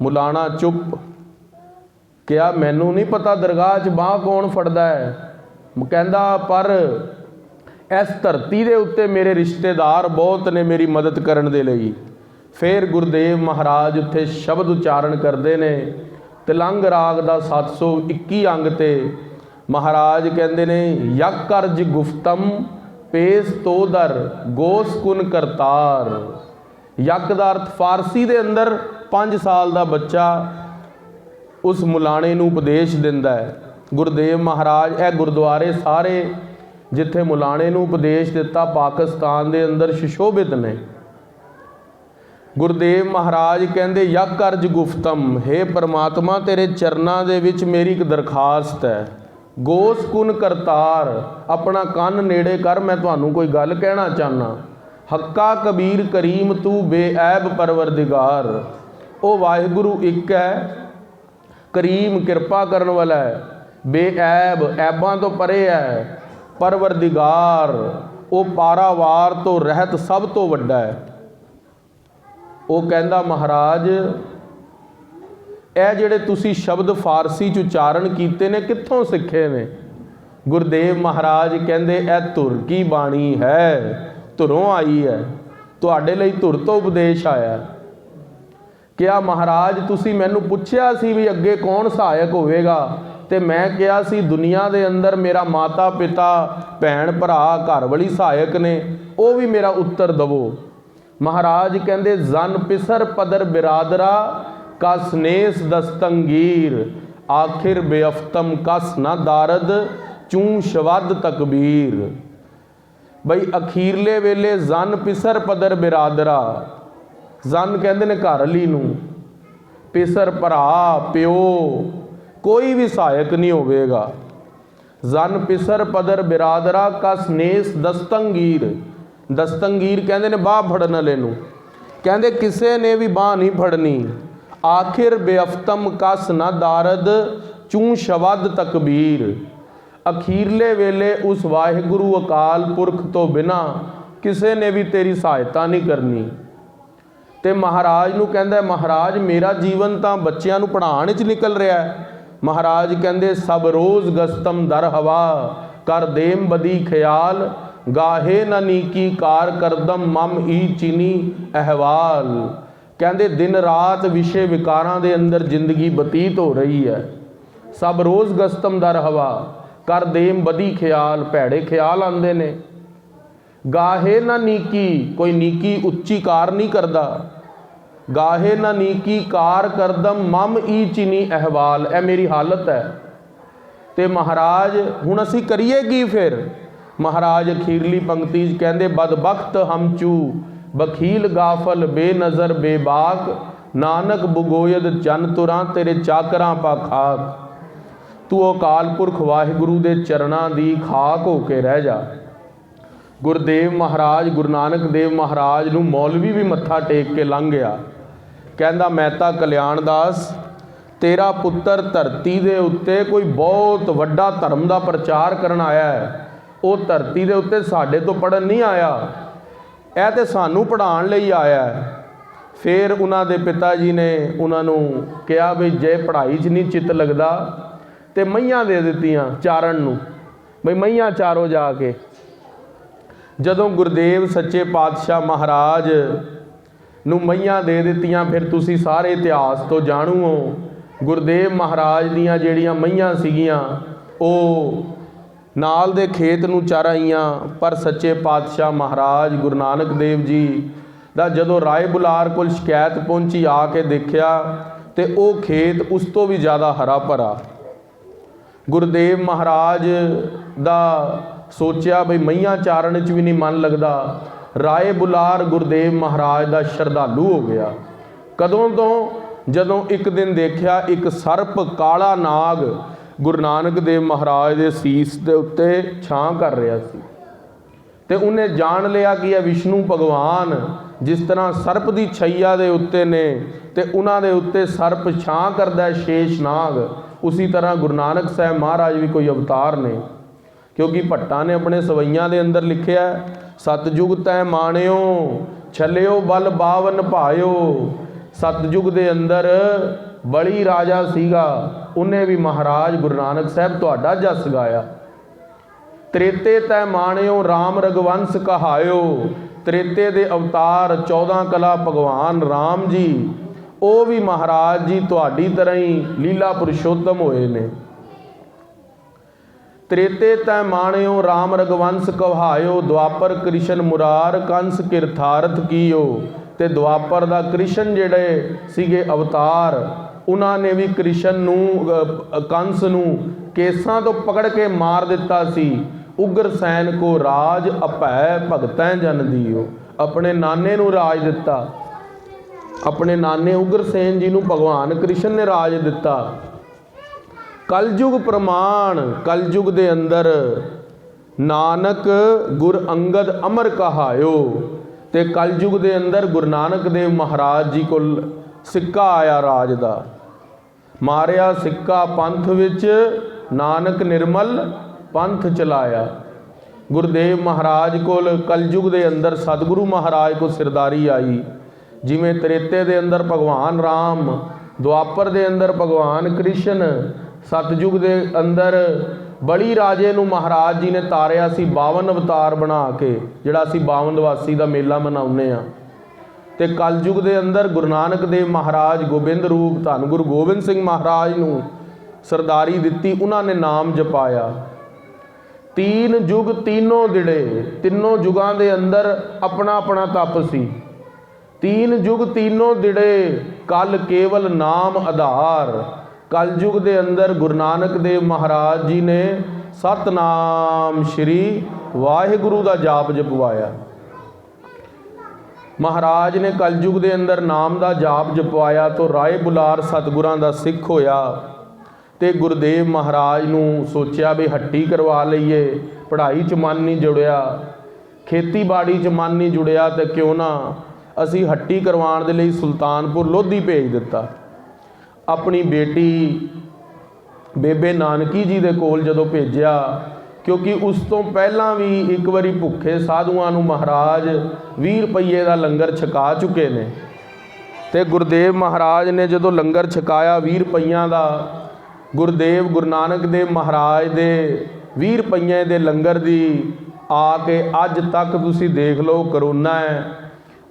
मुलाणा चुप। क्या मैनू नहीं पता दरगाह च बांह कौन फड़दा है। कहंदा पर इस धरती दे उत्ते मेरे रिश्तेदार बहुत ने मेरी मदद करन दे लई। फिर गुरुदेव महाराज उत्थे शब्द उच्चारण करते ने, तिलंग राग दा 721 अंग ते महाराज कहते ने यक अर्ज गुफ्तम पेश तोदर गोस कुन करतार। यक दा अर्थ फारसी दे अंदर 5 साल दा बच्चा उस मुलाणे नूं उपदेश दिंदा है। गुरुदेव महाराज ए गुरुद्वारे सारे जिथे मुलाणे नूं उपदेश दिता पाकिस्तान दे अंदर सुशोभित ने। गुरुदेव महाराज कहंदे यक अर्ज गुफ्तम, हे परमात्मा तेरे चरनां दे विच मेरी एक दरखास्त है। गोस कुन करतार, अपना कन नेड़े कर, मैं तुहानूं कोई गल कहना चाहना। हक्का कबीर करीम तू बेऐब परवरदिगार। ओ वाहिगुरु एक है, करीम कृपा करने वाला है, बेऐब ऐबां तो परे है, परवरदिगार वो पारावार तो रहत सब तो वड्डा है। वो कहंदा महाराज ए जिहड़े तुसी शब्द फारसी च उच्चारण कीते ने कित्थों सिखे ने। गुरुदेव महाराज कहंदे ए धुर की बाणी है, धुरों आई है, तुहाडे लई धुर तो उपदेश आया। क्या महाराज तुसी मैनू पुछया सी भी अगे कौन सहायक होवेगा, ते मैं कहा सी दुनिया दे अंदर मेरा माता पिता भैन भरा घर वाली सहायक ने, वो भी मेरा उत्तर दवो। महाराज कहंदे जन पिसर पदर बिरादरा कस नेस दस्तंगीर, आखिर बेअफ्तम कस ना दारद चूं शवद तकबीर। बई अखीरले वेले जन पिसर पदर बिरादरा, जन कहते ने घर वाली नूं, पिसर भरा प्यो कोई भी सहायक नहीं होवेगा। जन पिसर पदर बिरादरा कस नेस दस्तंगीर, दस्तंगीर कहते ने बाह फड़न वाले नूं, कहते किसे ने भी बाह नहीं फड़नी। आखिर बेअफ्तम कस ना दारद चूं शवद तकबीर, अखीरले वेले उस वाहिगुरु अकाल पुरख तो बिना किसे ने भी तेरी सहायता नहीं करनी। ते महाराज नूं कहंदा महाराज मेरा जीवन तां बच्चियां नूं पढ़ाउण च निकल रहा है। महाराज कहंदे सब रोज़ गस्तम दर हवा कर देम बदी ख्याल, गाहे न नीकी कार करदम मम ई चीनी अहवाल। कहंदे दिन रात विषय विकारां दे अंदर जिंदगी बतीत हो रही है। सब रोज़ गस्तम दर हवा कर देम बदी ख्याल, भैड़े ख्याल आंदे ने। गाहे ना नीकी, कोई नीकी उच्ची कार नहीं करता। गाहे ना नीकी कार करदम मम ई चीनी अहवाल, ए मेरी हालत है। ते महाराज हुण असी करिए की फिर। महाराज अखीरली पंक्ति कहंदे बदबख्त हम चू बखील गाफल बेनज़र बेबाक, नानक बुगोयद चन तुरां तेरे चाकरां पा खाक। तू अकाल पुरख वाहिगुरु दे चरणां दी खाक होके रह जा। गुरुदेव महाराज गुरु नानक देव महाराज नूं मौलवी भी मत्था टेक के लंघ गया। कहंदा मेहता कल्याण दास तेरा पुत्र धरती दे उत्ते कोई बहुत वड्डा धर्म का प्रचार करन आया है। वो धरती दे उत्ते साडे तो पढ़न नहीं आया, यह तो सानू पढ़ाउण लई आया है। ਫਿਰ ਉਹਨਾਂ ਦੇ ਪਿਤਾ ਜੀ ਨੇ ਉਹਨਾਂ ਨੂੰ ਕਿਹਾ ਵੀ ਜੇ ਪੜ੍ਹਾਈ 'ਚ ਨਹੀਂ ਚਿੱਤ ਲੱਗਦਾ ਤੇ ਮਈਆਂ ਦੇ ਦਿੱਤੀਆਂ ਚਾਰਨ ਨੂੰ, ਬਈ ਮਈਆਂ ਚਾਰੋ ਜਾ ਕੇ। ਜਦੋਂ ਗੁਰਦੇਵ ਸੱਚੇ ਪਾਤਸ਼ਾਹ ਮਹਾਰਾਜ ਨੂੰ ਮਈਆਂ ਦੇ ਦਿੱਤੀਆਂ, ਫਿਰ ਤੁਸੀਂ ਸਾਰੇ ਇਤਿਹਾਸ ਤੋਂ ਜਾਣੂ ਹੋ, ਗੁਰਦੇਵ ਮਹਾਰਾਜ ਦੀਆਂ ਜਿਹੜੀਆਂ ਮਈਆਂ ਸੀਗੀਆਂ ਉਹ ਨਾਲ ਦੇ ਖੇਤ ਨੂੰ ਚਰ ਆਈਆਂ। ਪਰ ਸੱਚੇ ਪਾਤਸ਼ਾਹ ਮਹਾਰਾਜ ਗੁਰੂ ਨਾਨਕ ਦੇਵ ਜੀ ਦਾ ਜਦੋਂ ਰਾਏ ਬੁਲਾਰ ਕੋਲ ਸ਼ਿਕਾਇਤ ਪਹੁੰਚੀ, ਆ ਕੇ ਦੇਖਿਆ ਤੇ ਉਹ ਖੇਤ ਉਸ ਤੋਂ ਵੀ ਜ਼ਿਆਦਾ ਹਰਾ ਭਰਾ। ਗੁਰਦੇਵ ਮਹਾਰਾਜ ਦਾ ਸੋਚਿਆ ਬਈ ਮਈਆਂ ਚਾਰਨ 'ਚ ਵੀ ਨਹੀਂ ਮਨ ਲੱਗਦਾ। ਰਾਏ ਬੁਲਾਰ ਗੁਰਦੇਵ ਮਹਾਰਾਜ ਦਾ ਸ਼ਰਧਾਲੂ ਹੋ ਗਿਆ। ਕਦੋਂ ਤੋਂ? ਜਦੋਂ ਇੱਕ ਦਿਨ ਦੇਖਿਆ ਇੱਕ ਸਰਪ ਕਾਲਾ ਨਾਗ ਗੁਰੂ ਨਾਨਕ ਦੇਵ ਮਹਾਰਾਜ ਦੇ ਸੀਸ ਦੇ ਉੱਤੇ ਛਾਂ ਕਰ ਰਿਹਾ ਸੀ ਤੇ ਉਹਨੇ ਜਾਣ ਲਿਆ ਕਿ ਇਹ ਵਿਸ਼ਨੂੰ ਭਗਵਾਨ ਜਿਸ ਤਰ੍ਹਾਂ ਸਰਪ ਦੀ ਛਈਆ ਦੇ ਉੱਤੇ ਨੇ ਤੇ ਉਹਨਾਂ ਦੇ ਉੱਤੇ ਸਰਪ ਛਾਂ ਕਰਦਾ ਸ਼ੇਸ਼ ਨਾਗ, ਉਸੇ ਤਰ੍ਹਾਂ ਗੁਰੂ ਨਾਨਕ ਸਾਹਿਬ ਮਹਾਰਾਜ ਵੀ ਕੋਈ ਅਵਤਾਰ ਨੇ। ਕਿਉਂਕਿ ਭੱਟਾਂ ਨੇ ਆਪਣੇ ਸਵਈਆਂ ਦੇ ਅੰਦਰ ਲਿਖਿਆ, ਸਤਜੁਗ ਤੈ ਮਾਣਿਓ ਛਲਿਓ ਬਲ ਬਾਵਨ ਭਾਇਓ। ਸਤਜੁਗ ਦੇ ਅੰਦਰ ਬਲੀ ਰਾਜਾ ਸੀਗਾ, ਉਹਨੇ ਵੀ ਮਹਾਰਾਜ ਗੁਰੂ ਨਾਨਕ ਸਾਹਿਬ ਤੁਹਾਡਾ ਜਸ ਗਾਇਆ। ਤ੍ਰੇਤੇ ਤੈ ਮਾਣਿਓ ਰਾਮ ਰਗਵੰਸ ਕਹਾਇਓ। ਤ੍ਰੇਤੇ ਦੇ ਅਵਤਾਰ 14 ਕਲਾ ਭਗਵਾਨ ਰਾਮ ਜੀ, ਉਹ ਵੀ ਮਹਾਰਾਜ ਜੀ ਤੁਹਾਡੀ ਤਰ੍ਹਾਂ ਹੀ ਲੀਲਾ ਪੁਰਸ਼ੋਤਮ ਹੋਏ ਨੇ। ਤ੍ਰੇਤੇ ਤੈ ਮਾਣਿਓ ਰਾਮ ਰਗਵੰਸ ਕਹਾਇਓ। ਦੁਆਪਰ ਕ੍ਰਿਸ਼ਨ ਮੁਰਾਰ ਕੰਸ ਕਿਰਥਾਰਥ ਕੀਓ। ਤੇ ਦੁਆਪਰ ਦਾ ਕ੍ਰਿਸ਼ਨ ਜਿਹੜੇ ਸੀਗੇ ਅਵਤਾਰ, ਉਹਨਾਂ ਨੇ ਵੀ ਕ੍ਰਿਸ਼ਨ ਨੂੰ ਕੰਸ ਨੂੰ ਕੇਸਾਂ ਤੋਂ ਪਕੜ ਕੇ ਮਾਰ ਦਿੱਤਾ ਸੀ। ਉਗਰ ਸੈਨ ਕੋ ਰਾਜ ਅਭੈ ਭਗਤੈ ਜਨ ਦੀਓ। ਆਪਣੇ ਨਾਨੇ ਨੂੰ ਰਾਜ ਦਿੱਤਾ, ਆਪਣੇ ਨਾਨੇ ਉਗਰਸੈਨ ਜੀ ਨੂੰ ਭਗਵਾਨ ਕ੍ਰਿਸ਼ਨ ਨੇ ਰਾਜ ਦਿੱਤਾ। ਕਲਯੁਗ ਪ੍ਰਮਾਣ, ਕਲਯੁਗ ਦੇ ਅੰਦਰ ਨਾਨਕ ਗੁਰ ਅੰਗਦ ਅਮਰ ਕਹਾਇਓ। ਤੇ ਕਲਯੁਗ ਦੇ ਅੰਦਰ ਗੁਰੂ ਨਾਨਕ ਦੇਵ ਮਹਾਰਾਜ ਜੀ ਕੋਲ ਸਿੱਕਾ ਆਇਆ ਰਾਜ ਦਾ। ਮਾਰਿਆ ਸਿੱਕਾ ਪੰਥ ਵਿੱਚ, ਨਾਨਕ ਨਿਰਮਲ ਪੰਥ ਚਲਾਇਆ। ਗੁਰਦੇਵ ਮਹਾਰਾਜ ਕੋਲ ਕਲਯੁਗ ਦੇ ਅੰਦਰ ਸਤਿਗੁਰੂ ਮਹਾਰਾਜ ਕੋਲ ਸਿਰਦਾਰੀ ਆਈ। ਜਿਵੇਂ ਤ੍ਰੇਤੇ ਦੇ ਅੰਦਰ ਭਗਵਾਨ ਰਾਮ, ਦੁਆਪਰ ਦੇ ਅੰਦਰ ਭਗਵਾਨ ਕ੍ਰਿਸ਼ਨ, ਸਤਿਯੁਗ ਦੇ ਅੰਦਰ ਬਲੀ ਰਾਜੇ ਨੂੰ ਮਹਾਰਾਜ ਜੀ ਨੇ ਤਾਰਿਆ ਸੀ 52 ਅਵਤਾਰ ਬਣਾ ਕੇ, ਜਿਹੜਾ ਅਸੀਂ 52 ਵਾਸੀ ਦਾ ਮੇਲਾ ਮਨਾਉਂਦੇ ਹਾਂ। ਤੇ ਕਲਯੁਗ ਦੇ ਅੰਦਰ ਗੁਰੂ ਨਾਨਕ ਦੇਵ ਮਹਾਰਾਜ ਗੋਬਿੰਦ ਰੂਪ ਧੰਨ ਗੁਰੂ ਗੋਬਿੰਦ ਸਿੰਘ ਮਹਾਰਾਜ ਨੂੰ ਸਰਦਾਰੀ ਦਿੱਤੀ, ਉਹਨਾਂ ਨੇ ਨਾਮ ਜਪਾਇਆ। 3 ਯੁਗ तीनों ਦਿੜੇ, ਤਿੰਨੋਂ ਯੁਗਾਂ ਦੇ ਅੰਦਰ ਆਪਣਾ ਆਪਣਾ ਤਪ ਸੀ। 3 ਯੁਗ तीनों ਦਿੜੇ ਕਲ ਕੇਵਲ ਨਾਮ ਆਧਾਰ। ਕਲਯੁਗ ਦੇ ਅੰਦਰ ਗੁਰੂ ਨਾਨਕ ਦੇਵ ਮਹਾਰਾਜ ਜੀ ਨੇ ਸਤਨਾਮ ਸ਼੍ਰੀ ਵਾਹਿਗੁਰੂ ਦਾ ਜਾਪ ਜਪਵਾਇਆ। ਮਹਾਰਾਜ ਨੇ ਕਲਯੁਗ ਦੇ ਅੰਦਰ ਨਾਮ ਦਾ ਜਾਪ ਜਪਵਾਇਆ ਤੋਂ ਰਾਏ ਬੁਲਾਰ ਸਤਿਗੁਰਾਂ ਦਾ ਸਿੱਖ ਹੋਇਆ। ਤੇ ਗੁਰਦੇਵ ਮਹਾਰਾਜ ਨੂੰ ਸੋਚਿਆ ਵੀ ਹੱਟੀ ਕਰਵਾ ਲਈਏ, ਪੜ੍ਹਾਈ 'ਚ ਮਨ ਨਹੀਂ ਜੁੜਿਆ, ਖੇਤੀਬਾੜੀ 'ਚ ਮਨ ਨਹੀਂ ਜੁੜਿਆ, ਤੇ ਕਿਉਂ ਨਾ ਅਸੀਂ ਹੱਟੀ ਕਰਵਾਉਣ ਦੇ ਲਈ ਸੁਲਤਾਨਪੁਰ ਲੋਧੀ ਭੇਜ ਦਿੱਤਾ। ਆਪਣੀ ਬੇਟੀ ਬੇਬੇ ਨਾਨਕੀ ਜੀ ਦੇ ਕੋਲ ਜਦੋਂ ਭੇਜਿਆ, ਕਿਉਂਕਿ ਉਸ ਤੋਂ ਪਹਿਲਾਂ ਵੀ ਇੱਕ ਵਾਰੀ ਭੁੱਖੇ ਸਾਧੂਆਂ ਨੂੰ ਮਹਾਰਾਜ 20 ਰੁਪਈਏ ਦਾ ਲੰਗਰ ਛਕਾ ਚੁੱਕੇ ਨੇ। ਤੇ ਗੁਰਦੇਵ ਮਹਾਰਾਜ ਨੇ ਜਦੋਂ ਲੰਗਰ ਛਕਾਇਆ 20 ਰੁਪਈਆਂ ਦਾ, ਗੁਰਦੇਵ ਗੁਰੂ ਨਾਨਕ ਦੇਵ ਮਹਾਰਾਜ ਦੇ 20 ਰੁਪਈਏ ਦੇ ਲੰਗਰ ਦੀ ਆ ਕੇ ਅੱਜ ਤੱਕ ਤੁਸੀਂ ਦੇਖ ਲਓ, ਕਰੋਨਾ ਹੈ,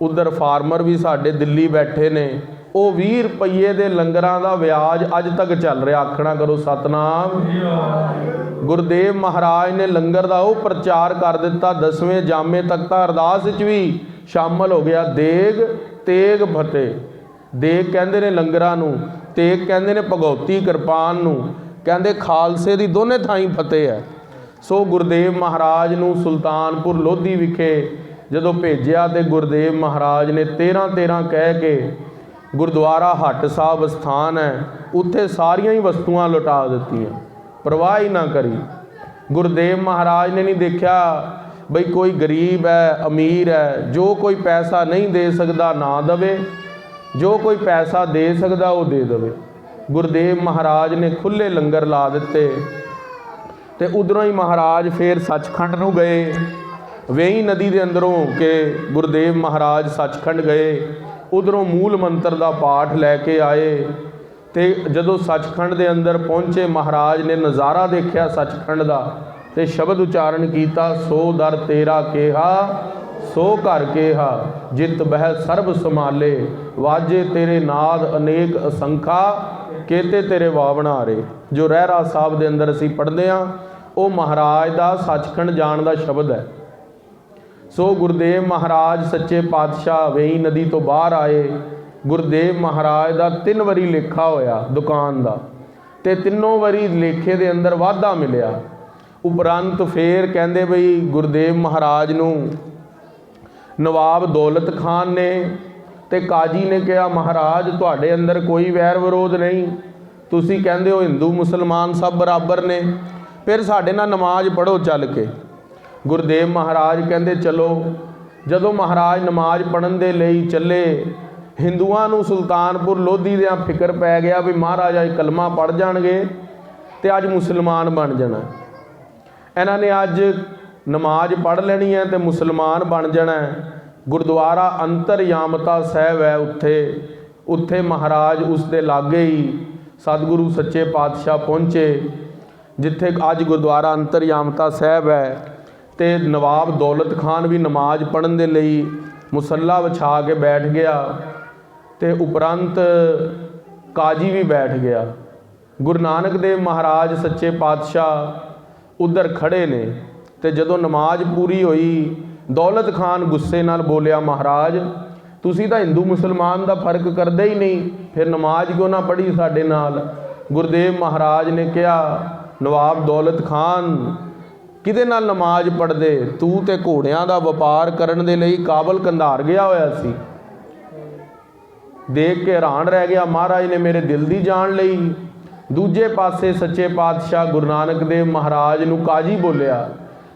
ਉਧਰ ਫਾਰਮਰ ਵੀ ਸਾਡੇ ਦਿੱਲੀ ਬੈਠੇ ਨੇ, ਉਹ 20 ਰੁਪਈਏ ਦੇ ਲੰਗਰਾਂ ਦਾ ਵਿਆਜ ਅੱਜ ਤੱਕ ਚੱਲ ਰਿਹਾ। ਆਖਣਾ ਕਰੋ ਸਤਨਾਮ। ਗੁਰਦੇਵ ਮਹਾਰਾਜ ਨੇ ਲੰਗਰ ਦਾ ਉਹ ਪ੍ਰਚਾਰ ਕਰ ਦਿੱਤਾ, 10ਵੇਂ ਜਾਮੇ ਤੱਕ ਤਾਂ ਅਰਦਾਸ ਵਿੱਚ ਵੀ ਸ਼ਾਮਲ ਹੋ ਗਿਆ। ਦੇਗ ਤੇਗ ਫਤਿਹ, ਦੇਗ ਕਹਿੰਦੇ ਨੇ ਲੰਗਰਾਂ ਨੂੰ, ਤੇਗ ਕਹਿੰਦੇ ਨੇ ਭਗਉਤੀ ਕਿਰਪਾਨ ਨੂੰ, ਕਹਿੰਦੇ ਖਾਲਸੇ ਦੀ ਦੋਨੇ ਥਾਈਂ ਫਤਿਹ ਹੈ। ਸੋ ਗੁਰਦੇਵ ਮਹਾਰਾਜ ਨੂੰ ਸੁਲਤਾਨਪੁਰ ਲੋਧੀ ਵਿਖੇ ਜਦੋਂ ਭੇਜਿਆ ਤੇ ਗੁਰਦੇਵ ਮਹਾਰਾਜ ਨੇ 13 ਕਹਿ ਕੇ, ਗੁਰਦੁਆਰਾ ਹੱਟ ਸਾਹਿਬ ਸਥਾਨ ਹੈ, ਉੱਥੇ ਸਾਰੀਆਂ ਹੀ ਵਸਤੂਆਂ ਲੁਟਾ ਦਿੱਤੀਆਂ, ਪਰਵਾਹ ਹੀ ਨਾ ਕਰੀ। ਗੁਰਦੇਵ ਮਹਾਰਾਜ ਨੇ ਨਹੀਂ ਦੇਖਿਆ ਬਈ ਕੋਈ ਗਰੀਬ ਹੈ ਅਮੀਰ ਹੈ, ਜੋ ਕੋਈ ਪੈਸਾ ਨਹੀਂ ਦੇ ਸਕਦਾ ਨਾ ਦੇਵੇ, ਜੋ ਕੋਈ ਪੈਸਾ ਦੇ ਸਕਦਾ ਉਹ ਦੇ ਦੇਵੇ। ਗੁਰਦੇਵ ਮਹਾਰਾਜ ਨੇ ਖੁੱਲ੍ਹੇ ਲੰਗਰ ਲਾ ਦਿੱਤੇ। ਤੇ ਉਧਰੋਂ ਹੀ ਮਹਾਰਾਜ ਫੇਰ ਸੱਚਖੰਡ ਨੂੰ ਗਏ। ਵੇਈ ਨਦੀ ਦੇ ਅੰਦਰੋਂ ਕਿ ਗੁਰਦੇਵ ਮਹਾਰਾਜ ਸੱਚਖੰਡ ਗਏ। ਉਧਰੋਂ ਮੂਲ ਮੰਤਰ ਦਾ ਪਾਠ ਲੈ ਕੇ ਆਏ। ਤੇ ਜਦੋਂ ਸੱਚਖੰਡ ਦੇ ਅੰਦਰ ਪਹੁੰਚੇ, ਮਹਾਰਾਜ ਨੇ ਨਜ਼ਾਰਾ ਦੇਖਿਆ ਸੱਚਖੰਡ ਦਾ ਤੇ ਸ਼ਬਦ ਉਚਾਰਨ ਕੀਤਾ, ਸੋ ਦਰ ਤੇਰਾ ਕਿਹਾ ਸੋ ਘਰ ਕਿਹਾ, ਜਿਤ ਬਹਿ ਸਰਬ ਸਮਾਲੇ, ਵਾਜੇ ਤੇਰੇ ਨਾਦ ਅਨੇਕ ਅਸੰਖਾ, ਕੇਤੇ ਤੇਰੇ ਵਾਵਣਾਰੇ। ਜੋ ਰਹਿਰਾ ਸਾਹਿਬ ਦੇ ਅੰਦਰ ਅਸੀਂ ਪੜ੍ਹਦੇ ਹਾਂ, ਉਹ ਮਹਾਰਾਜ ਦਾ ਸੱਚਖੰਡ ਜਾਣ ਦਾ ਸ਼ਬਦ ਹੈ। ਸੋ ਗੁਰਦੇਵ ਮਹਾਰਾਜ ਸੱਚੇ ਪਾਤਸ਼ਾਹ ਵੇਈ ਨਦੀ ਤੋਂ ਬਾਹਰ ਆਏ। ਗੁਰਦੇਵ ਮਹਾਰਾਜ ਦਾ 3 ਵਾਰੀ ਲੇਖਾ ਹੋਇਆ ਦੁਕਾਨ ਦਾ, ਤੇ ਤਿੰਨੋਂ ਵਾਰੀ ਲੇਖੇ ਦੇ ਅੰਦਰ ਵਾਧਾ ਮਿਲਿਆ। ਉਪਰੰਤ ਫੇਰ ਕਹਿੰਦੇ ਬਈ ਗੁਰਦੇਵ ਮਹਾਰਾਜ ਨੂੰ ਨਵਾਬ ਦੌਲਤ ਖਾਨ ਨੇ ਤੇ ਕਾਜੀ ਨੇ ਕਿਹਾ, ਮਹਾਰਾਜ ਤੁਹਾਡੇ ਅੰਦਰ ਕੋਈ ਵੈਰ ਵਿਰੋਧ ਨਹੀਂ, ਤੁਸੀਂ ਕਹਿੰਦੇ ਹੋ ਹਿੰਦੂ ਮੁਸਲਮਾਨ ਸਭ ਬਰਾਬਰ ਨੇ, ਫਿਰ ਸਾਡੇ ਨਾਲ ਨਮਾਜ਼ ਪੜ੍ਹੋ ਚੱਲ ਕੇ। ਗੁਰਦੇਵ ਮਹਾਰਾਜ ਕਹਿੰਦੇ ਚਲੋ। ਜਦੋਂ ਮਹਾਰਾਜ ਨਮਾਜ਼ ਪੜ੍ਹਨ ਦੇ ਲਈ ਚੱਲੇ, ਹਿੰਦੂਆਂ ਨੂੰ ਸੁਲਤਾਨਪੁਰ ਲੋਧੀ ਦਿਆਂ ਫਿਕਰ ਪੈ ਗਿਆ ਵੀ ਮਹਾਰਾਜ ਅੱਜ ਕਲਮਾ ਪੜ੍ਹ ਜਾਣਗੇ ਤੇ ਅੱਜ ਮੁਸਲਮਾਨ ਬਣ ਜਾਣਾ। ਇਹਨਾਂ ਨੇ ਅੱਜ ਨਮਾਜ਼ ਪੜ੍ਹ ਲੈਣੀ ਹੈ ਤੇ ਮੁਸਲਮਾਨ ਬਣ ਜਾਣਾ। ਗੁਰਦੁਆਰਾ ਅੰਤਰਯਾਮਤਾ ਸਾਹਿਬ ਹੈ ਉੱਥੇ ਮਹਾਰਾਜ ਉਸ ਦੇ ਲਾਗੇ ਹੀ ਸਤਿਗੁਰੂ ਸੱਚੇ ਪਾਤਸ਼ਾਹ ਪਹੁੰਚੇ, ਜਿੱਥੇ ਅੱਜ ਗੁਰਦੁਆਰਾ ਅੰਤਰਯਾਮਤਾ ਸਾਹਿਬ ਹੈ। ਤੇ ਨਵਾਬ ਦੌਲਤ ਖਾਨ ਵੀ ਨਮਾਜ਼ ਪੜ੍ਹਨ ਦੇ ਲਈ ਮੁਸੱਲਾ ਵਿਛਾ ਕੇ ਬੈਠ ਗਿਆ ਤੇ ਉਪਰੰਤ ਕਾਜੀ ਵੀ ਬੈਠ ਗਿਆ। ਗੁਰੂ ਨਾਨਕ ਦੇਵ ਮਹਾਰਾਜ ਸੱਚੇ ਪਾਤਸ਼ਾਹ ਉੱਧਰ ਖੜੇ ਨੇ। ਤੇ ਜਦੋਂ ਨਮਾਜ਼ ਪੂਰੀ ਹੋਈ, ਦੌਲਤ ਖਾਨ ਗੁੱਸੇ ਨਾਲ ਬੋਲਿਆ, ਮਹਾਰਾਜ ਤੁਸੀਂ ਤਾਂ ਹਿੰਦੂ ਮੁਸਲਮਾਨ ਦਾ ਫਰਕ ਕਰਦੇ ਹੀ ਨਹੀਂ, ਫਿਰ ਨਮਾਜ਼ ਕਿਉਂ ਨਾ ਪੜ੍ਹੀ ਸਾਡੇ ਨਾਲ। ਗੁਰਦੇਵ ਮਹਾਰਾਜ ਨੇ ਕਿਹਾ, ਨਵਾਬ ਦੌਲਤ ਖਾਨ ਕਿਹਦੇ ਨਾਲ ਨਮਾਜ਼ ਪੜ੍ਹਦੇ, ਤੂੰ ਤੇ ਘੋੜਿਆਂ ਦਾ ਵਪਾਰ ਕਰਨ ਦੇ ਲਈ ਕਾਬਲ ਕੰਧਾਰ ਗਿਆ ਹੋਇਆ ਸੀ। ਦੇਖ ਕੇ ਹੈਰਾਨ ਰਹਿ ਗਿਆ, ਮਹਾਰਾਜ ਨੇ ਮੇਰੇ ਦਿਲ ਦੀ ਜਾਣ ਲਈ। ਦੂਜੇ ਪਾਸੇ ਸੱਚੇ ਪਾਤਸ਼ਾਹ ਗੁਰੂ ਨਾਨਕ ਦੇਵ ਮਹਾਰਾਜ ਨੂੰ ਕਾਜੀ ਬੋਲਿਆ,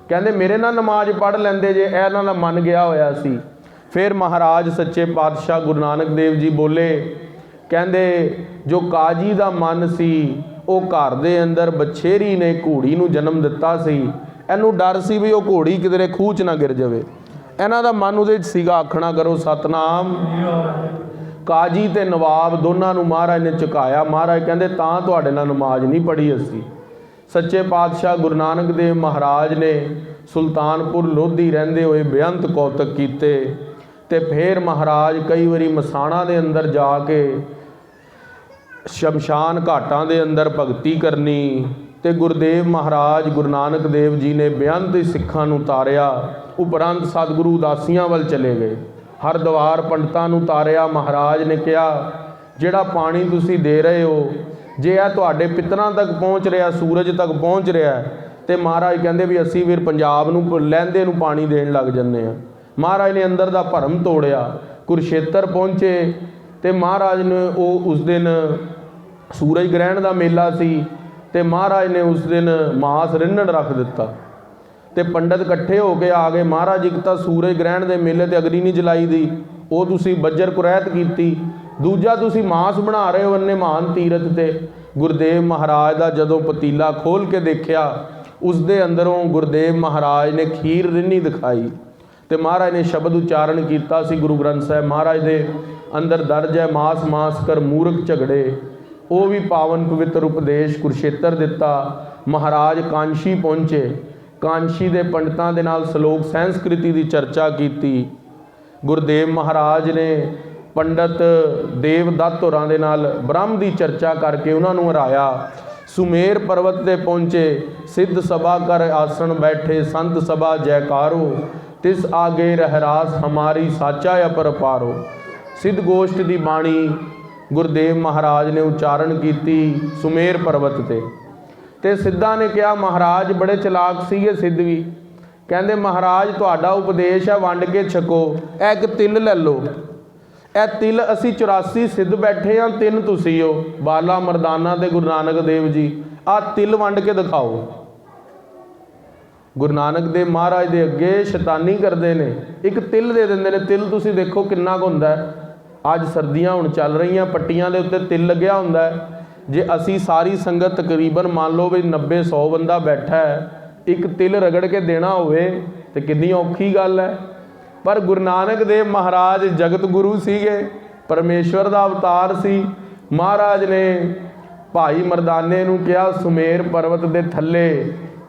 ਕਹਿੰਦੇ ਮੇਰੇ ਨਾਲ ਨਮਾਜ਼ ਪੜ੍ਹ ਲੈਂਦੇ ਜੇ ਇਹਨਾਂ ਦਾ ਮਨ ਗਿਆ ਹੋਇਆ ਸੀ। ਫਿਰ ਮਹਾਰਾਜ ਸੱਚੇ ਪਾਤਸ਼ਾਹ ਗੁਰੂ ਨਾਨਕ ਦੇਵ ਜੀ ਬੋਲੇ, ਕਹਿੰਦੇ ਜੋ ਕਾਜੀ ਦਾ ਮਨ ਸੀ, ਉਹ ਘਰ ਦੇ ਅੰਦਰ ਬਛੇਰੀ ਨੇ ਘੋੜੀ ਨੂੰ ਜਨਮ ਦਿੱਤਾ ਸੀ, ਇਹਨੂੰ ਡਰ ਸੀ ਵੀ ਉਹ ਘੋੜੀ ਕਿਧਰੇ ਖੂਹ 'ਚ ਨਾ ਗਿਰ ਜਾਵੇ। ਇਹਨਾਂ ਦਾ ਮਨ ਉਹਦੇ 'ਚ ਸੀਗਾ, ਆਖਣਾ ਕਰੋ ਸਤਨਾਮ। ਕਾਜੀ ਤੇ ਨਵਾਬ ਦੋਨਾਂ ਨੂੰ ਮਹਾਰਾਜ ਨੇ ਝੁਕਾਇਆ। ਮਹਾਰਾਜ ਕਹਿੰਦੇ ਤਾਂ ਤੁਹਾਡੇ ਨਾਲ ਨਮਾਜ਼ ਨਹੀਂ ਪੜ੍ਹੀ ਅਸੀਂ। ਸੱਚੇ ਪਾਤਸ਼ਾਹ ਗੁਰੂ ਨਾਨਕ ਦੇਵ ਮਹਾਰਾਜ ਨੇ ਸੁਲਤਾਨਪੁਰ ਲੋਧੀ ਰਹਿੰਦੇ ਹੋਏ ਬੇਅੰਤ ਕੌਤਕ ਕੀਤੇ। ਤੇ ਫਿਰ ਮਹਾਰਾਜ ਕਈ ਵਾਰੀ ਮਸਾਣਾ ਦੇ ਅੰਦਰ ਜਾ ਕੇ ਸ਼ਮਸ਼ਾਨ ਘਾਟਾਂ ਦੇ ਅੰਦਰ ਭਗਤੀ ਕਰਨੀ। ਤੇ ਗੁਰਦੇਵ ਮਹਾਰਾਜ ਗੁਰੂ ਨਾਨਕ ਦੇਵ ਜੀ ਨੇ ਬੇਅੰਤ ਸਿੱਖਾਂ ਨੂੰ ਤਾਰਿਆ। ਉਪਰੰਤ ਸਤਿਗੁਰੂ ਉਦਾਸੀਆਂ ਵੱਲ ਚਲੇ ਗਏ, ਹਰਦੁਆਰ ਪੰਡਤਾਂ ਨੂੰ ਤਾਰਿਆ। ਮਹਾਰਾਜ ਨੇ ਕਿਹਾ, ਜਿਹੜਾ ਪਾਣੀ ਤੁਸੀਂ ਦੇ ਰਹੇ ਹੋ, ਜੇ ਇਹ ਤੁਹਾਡੇ ਪਿਤਰਾਂ ਤੱਕ ਪਹੁੰਚ ਰਿਹਾ, ਸੂਰਜ ਤੱਕ ਪਹੁੰਚ ਰਿਹਾ, ਤੇ ਮਹਾਰਾਜ ਕਹਿੰਦੇ ਵੀ ਅਸੀਂ ਫਿਰ ਪੰਜਾਬ ਨੂੰ ਲਹਿੰਦੇ ਨੂੰ ਪਾਣੀ ਦੇਣ ਲੱਗ ਜੰਨੇ ਆ। ਮਹਾਰਾਜ ਨੇ ਅੰਦਰ ਦਾ ਭਰਮ ਤੋੜਿਆ। ਕੁਰੂਕਸ਼ੇਤਰ ਪਹੁੰਚੇ ਤੇ ਮਹਾਰਾਜ ਨੇ ਉਸ ਦਿਨ ਸੂਰਜ ਗ੍ਰਹਿਣ ਦਾ ਮੇਲਾ ਸੀ ਤੇ ਮਹਾਰਾਜ ਨੇ ਉਸ ਦਿਨ ਮਾਸ ਰਿੰਨਣ ਰੱਖ ਦਿੱਤਾ। ਤੇ ਪੰਡਤ ਇਕੱਠੇ ਹੋ ਕੇ ਆ ਗਏ, ਮਹਾਰਾਜ ਇੱਕ ਤਾਂ ਸੂਰਜ ਗ੍ਰਹਿਣ ਦੇ ਮੇਲੇ ਤੇ ਅਗਨੀ ਨਹੀਂ ਜਲਾਈ ਦੀ, ਉਹ ਤੁਸੀਂ ਬੱਜਰ ਕੁਰੈਤ ਕੀਤੀ, ਦੂਜਾ ਤੁਸੀਂ ਮਾਸ ਬਣਾ ਰਹੇ ਹੋ ਇੰਨੇ ਮਹਾਨ ਤੀਰਥ ਤੇ। ਗੁਰਦੇਵ ਮਹਾਰਾਜ ਦਾ ਜਦੋਂ ਪਤੀਲਾ ਖੋਲ ਕੇ ਦੇਖਿਆ, ਉਸ ਦੇ ਅੰਦਰੋਂ ਗੁਰਦੇਵ ਮਹਾਰਾਜ ਨੇ ਖੀਰ ਰਿੰਨੀ ਦਿਖਾਈ ਤੇ ਮਹਾਰਾਜ ਨੇ ਸ਼ਬਦ ਉਚਾਰਨ ਕੀਤਾ ਸੀ। ਗੁਰੂ ਗ੍ਰੰਥ ਸਾਹਿਬ ਮਹਾਰਾਜ ਦੇ ਅੰਦਰ ਦਰਜ ਹੈ, ਮਾਸ ਮਾਸ ਕਰ ਮੂਰਖ ਝਗੜੇ। ਉਹ ਵੀ ਪਾਵਨ ਪਵਿੱਤਰ ਉਪਦੇਸ਼ ਕੁਰੂਕਸ਼ੇਤਰ ਦਿੱਤਾ। ਮਹਾਰਾਜ ਕਾਂਸ਼ੀ ਪਹੁੰਚੇ, ਕਾਂਸ਼ੀ ਦੇ ਪੰਡਤਾਂ ਦੇ ਨਾਲ ਸ਼ਲੋਕ ਸੰਸਕ੍ਰਿਤੀ ਦੀ ਚਰਚਾ ਕੀਤੀ। ਗੁਰਦੇਵ ਮਹਾਰਾਜ ਨੇ ਪੰਡਤ ਦੇਵਦੱਤ ਹੋਰਾਂ ਦੇ ਨਾਲ ਬ੍ਰਹਮ ਦੀ ਚਰਚਾ ਕਰਕੇ ਉਹਨਾਂ ਨੂੰ ਹਰਾਇਆ। ਸੁਮੇਰ ਪਰਬਤ ਤੇ ਪਹੁੰਚੇ, ਸਿੱਧ ਸਭਾ ਕਰ ਆਸਣ ਬੈਠੇ, ਸੰਤ ਸਭਾ ਜੈਕਾਰੋ, ਤਿਸ ਆਗੇ ਰਹਿਰਾਸ ਹਮਾਰੀ ਸਾਚਾ ਅਪਰਪਾਰੋ। ਸਿੱਧ ਗੋਸ਼ਟ ਦੀ ਬਾਣੀ ਗੁਰਦੇਵ ਮਹਾਰਾਜ ਨੇ ਉਚਾਰਨ ਕੀਤੀ ਸੁਮੇਰ ਪਰਬਤ ਤੇ ਸਿੱਧਾਂ ਨੇ ਕਿਹਾ, ਮਹਾਰਾਜ ਬੜੇ ਚਲਾਕ ਸੀਗੇ ਸਿੱਧ ਵੀ, ਕਹਿੰਦੇ ਮਹਾਰਾਜ ਤੁਹਾਡਾ ਉਪਦੇਸ਼ ਹੈ ਵੰਡ ਕੇ ਛਕੋ, ਇਹ ਇੱਕ ਤਿਲ ਲੈ ਲਓ। ਇਹ ਤਿਲ ਅਸੀਂ 84 ਸਿੱਧ ਬੈਠੇ ਹਾਂ, 3 ਤੁਸੀਂ ਹੋ, ਬਾਲਾ ਮਰਦਾਨਾ ਤੇ ਗੁਰੂ ਨਾਨਕ ਦੇਵ ਜੀ। ਆਹ ਤਿਲ ਵੰਡ ਕੇ ਦਿਖਾਓ। ਗੁਰੂ ਨਾਨਕ ਦੇਵ ਮਹਾਰਾਜ ਦੇ ਅੱਗੇ ਸ਼ੈਤਾਨੀ ਕਰਦੇ ਨੇ, ਇੱਕ ਤਿਲ ਦੇ ਦਿੰਦੇ ਨੇ। ਤਿਲ ਤੁਸੀਂ ਦੇਖੋ ਕਿੰਨਾ ਕੁ ਹੁੰਦਾ ਹੈ। ਅੱਜ ਸਰਦੀਆਂ ਹੁਣ ਚੱਲ ਰਹੀਆਂ, ਪੱਟੀਆਂ ਦੇ ਉੱਤੇ ਤਿਲ ਲੱਗਿਆ ਹੁੰਦਾ ਹੈ। ਜੇ ਅਸੀਂ ਸਾਰੀ ਸੰਗਤ ਤਕਰੀਬਨ ਮੰਨ ਲਓ ਵੀ 90-100 ਬੰਦਾ ਬੈਠਾ ਹੈ, ਇੱਕ ਤਿਲ ਰਗੜ ਕੇ ਦੇਣਾ ਹੋਵੇ ਤੇ ਕਿੰਨੀ ਔਖੀ ਗੱਲ ਹੈ। पर गुरु नानक देव महाराज जगत गुरु सीगे, परमेश्वर का अवतार सी। महाराज ने भाई मरदाने नूं कहा सुमेर पर्वत के थल्ले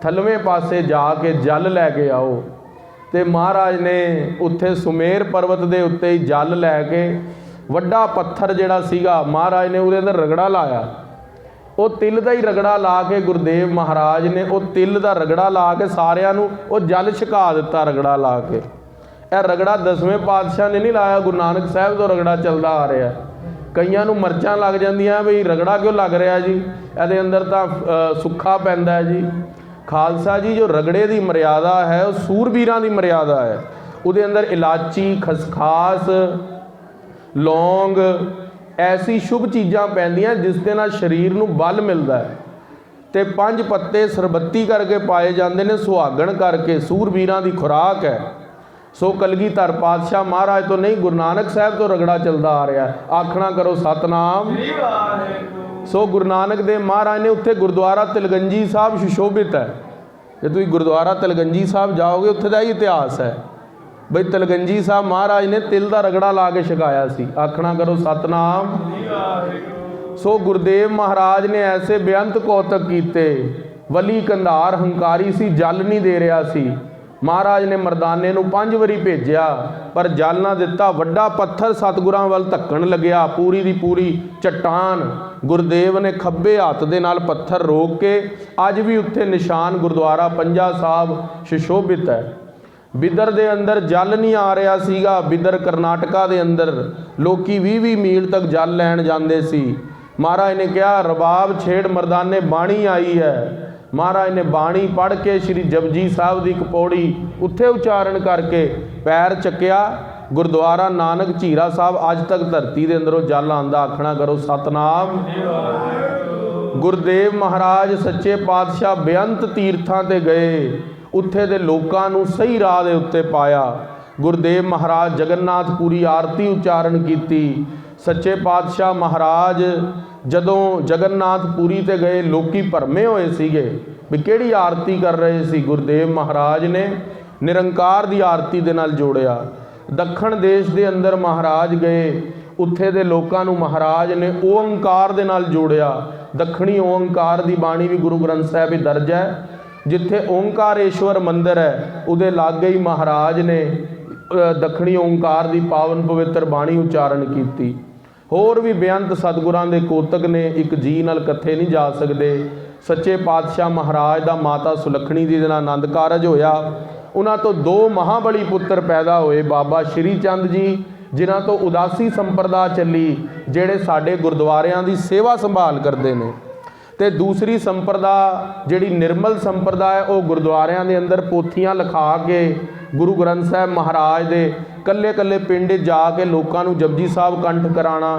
थलवें पासे जाके जल लैके आओ। तो महाराज ने उत्थे सुमेर पर्वत के उत्ते ही जल लैके वड्डा पत्थर जिहड़ा सीगा महाराज ने उहदे अंदर रगड़ा लाया। वो तिल का ही रगड़ा ला के गुरुदेव महाराज ने वो तिल का रगड़ा ला के सारिਆਂ ਨੂੰ वो जल छका दिता रगड़ा ला के। यह रगड़ा 10वें पातशाह ने नहीं लाया, गुरु नानक साहब तो रगड़ा चलता आ रहा है। कईयां नूं मर्चां लग जांदियां भी रगड़ा क्यों लग रहा जी, ਇਹਦੇ अंदर तो सुखा पैंदा है जी। खालसा जी जो रगड़े की मर्यादा है वो सूरबीरां की मर्यादा है। उसदे अंदर इलाची खसखास लौंग ऐसी शुभ चीज़ां पैंदियां जिस दे नाल शरीर नूं बल मिलता है। तो 5 पत्ते सरबत्ती करके पाए जाते हैं सुहागण करके, सूरबीरां की खुराक है। सो कलगीधर पातशाह महाराज तो नहीं, गुरु नानक साहब तो रगड़ा चलता आ रहा है। आखना करो सतनाम। सो गुरु नानक देव महाराज ने उत्थे गुरुद्वारा तिलगंजी साहब सुशोभित है। जो तुम गुरुद्वारा तिलगंजी साहब जाओगे उत्थे दा ही इतिहास है बई तिलगंजी साहब महाराज ने तिल का रगड़ा ला के छकाया सी। आखना करो सतनाम। सो गुरुदेव महाराज ने ऐसे बेअंत कौतक कीते। वली कंधार हंकारी सी, जल नहीं दे रहा सी। महाराज ने मरदाने नूं 5 वारी भेजिया पर जल ना दिता। वड्डा पत्थर सतगुरां वल धक्कण लग्या, पूरी दी पूरी चट्टान। गुरुदेव ने खब्बे हत्थ दे नाल पत्थर रोक के अज भी उत्थे निशान गुरुद्वारा पंजा साहब सुशोभित है। बिदर दे अंदर जल नहीं आ रहा सीगा। बिदर करनाटका दे अंदर लोकी 20-20 मील तक जल लैण जांदे सी। महाराज ने कहा रबाब छेड़ मरदाने बाणी आई है। महाराज ने बाणी पढ़ के श्री जपजी साहब की एक पौड़ी उत्थे उच्चारण करके पैर चक्या। गुरुद्वारा नानक झीरा साहब अज तक धरती के अंदरों जल आंदा। आखना करो सतनाम। गुरुदेव महाराज सच्चे पातशाह बेअंत तीर्थां ते गए, उत्थे दे लोकां नूं सही राह दे उत्ते पाया। गुरुदेव महाराज जगन्नाथपुरी आरती उच्चारण की। सच्चे पातशाह महाराज जदों जगन्नाथपुरी ते गए लोकी भरमे होए सीगे भी किहड़ी आरती कर रहे सी। गुरुदेव महाराज ने निरंकार की आरती दे नाल जोड़िया। दक्षिण देश के अंदर महाराज गए, उत्थे दे लोकां नूं महाराज ने ओंकार दे नाल जोड़िया। दक्षिणी ओंकार की बाणी भी गुरु ग्रंथ साहिब विच दर्ज है। जिथे ओंकारेश्वर मंदिर है उहदे लागे ही महाराज ने दक्षिणी ओंकार की पावन पवित्र बाणी उच्चारण की। होर भी बेअंत सतगुरां दे कोतक ने एक जी नाल कथे नहीं जा सकते। सच्चे पातशाह महाराज का माता सुलखणी जी दे नाल आनंद कारज होया। उन्हां तो 2 महाबली पुत्र पैदा होए, बाबा श्री चंद जी जिन्हां तो उदासी संप्रदा चली, जेड़े साडे गुरुद्वारियां दी सेवा संभाल करते हैं। तो दूसरी संप्रदा जिहड़ी निर्मल संप्रदा है वह गुरुद्वारियां दे अंदर पोथियां लिखा के गुरु ग्रंथ साहब महाराज दे कल्ले कल्ले पिंड जाके लोगों को जपजी साहब कंठ कराना,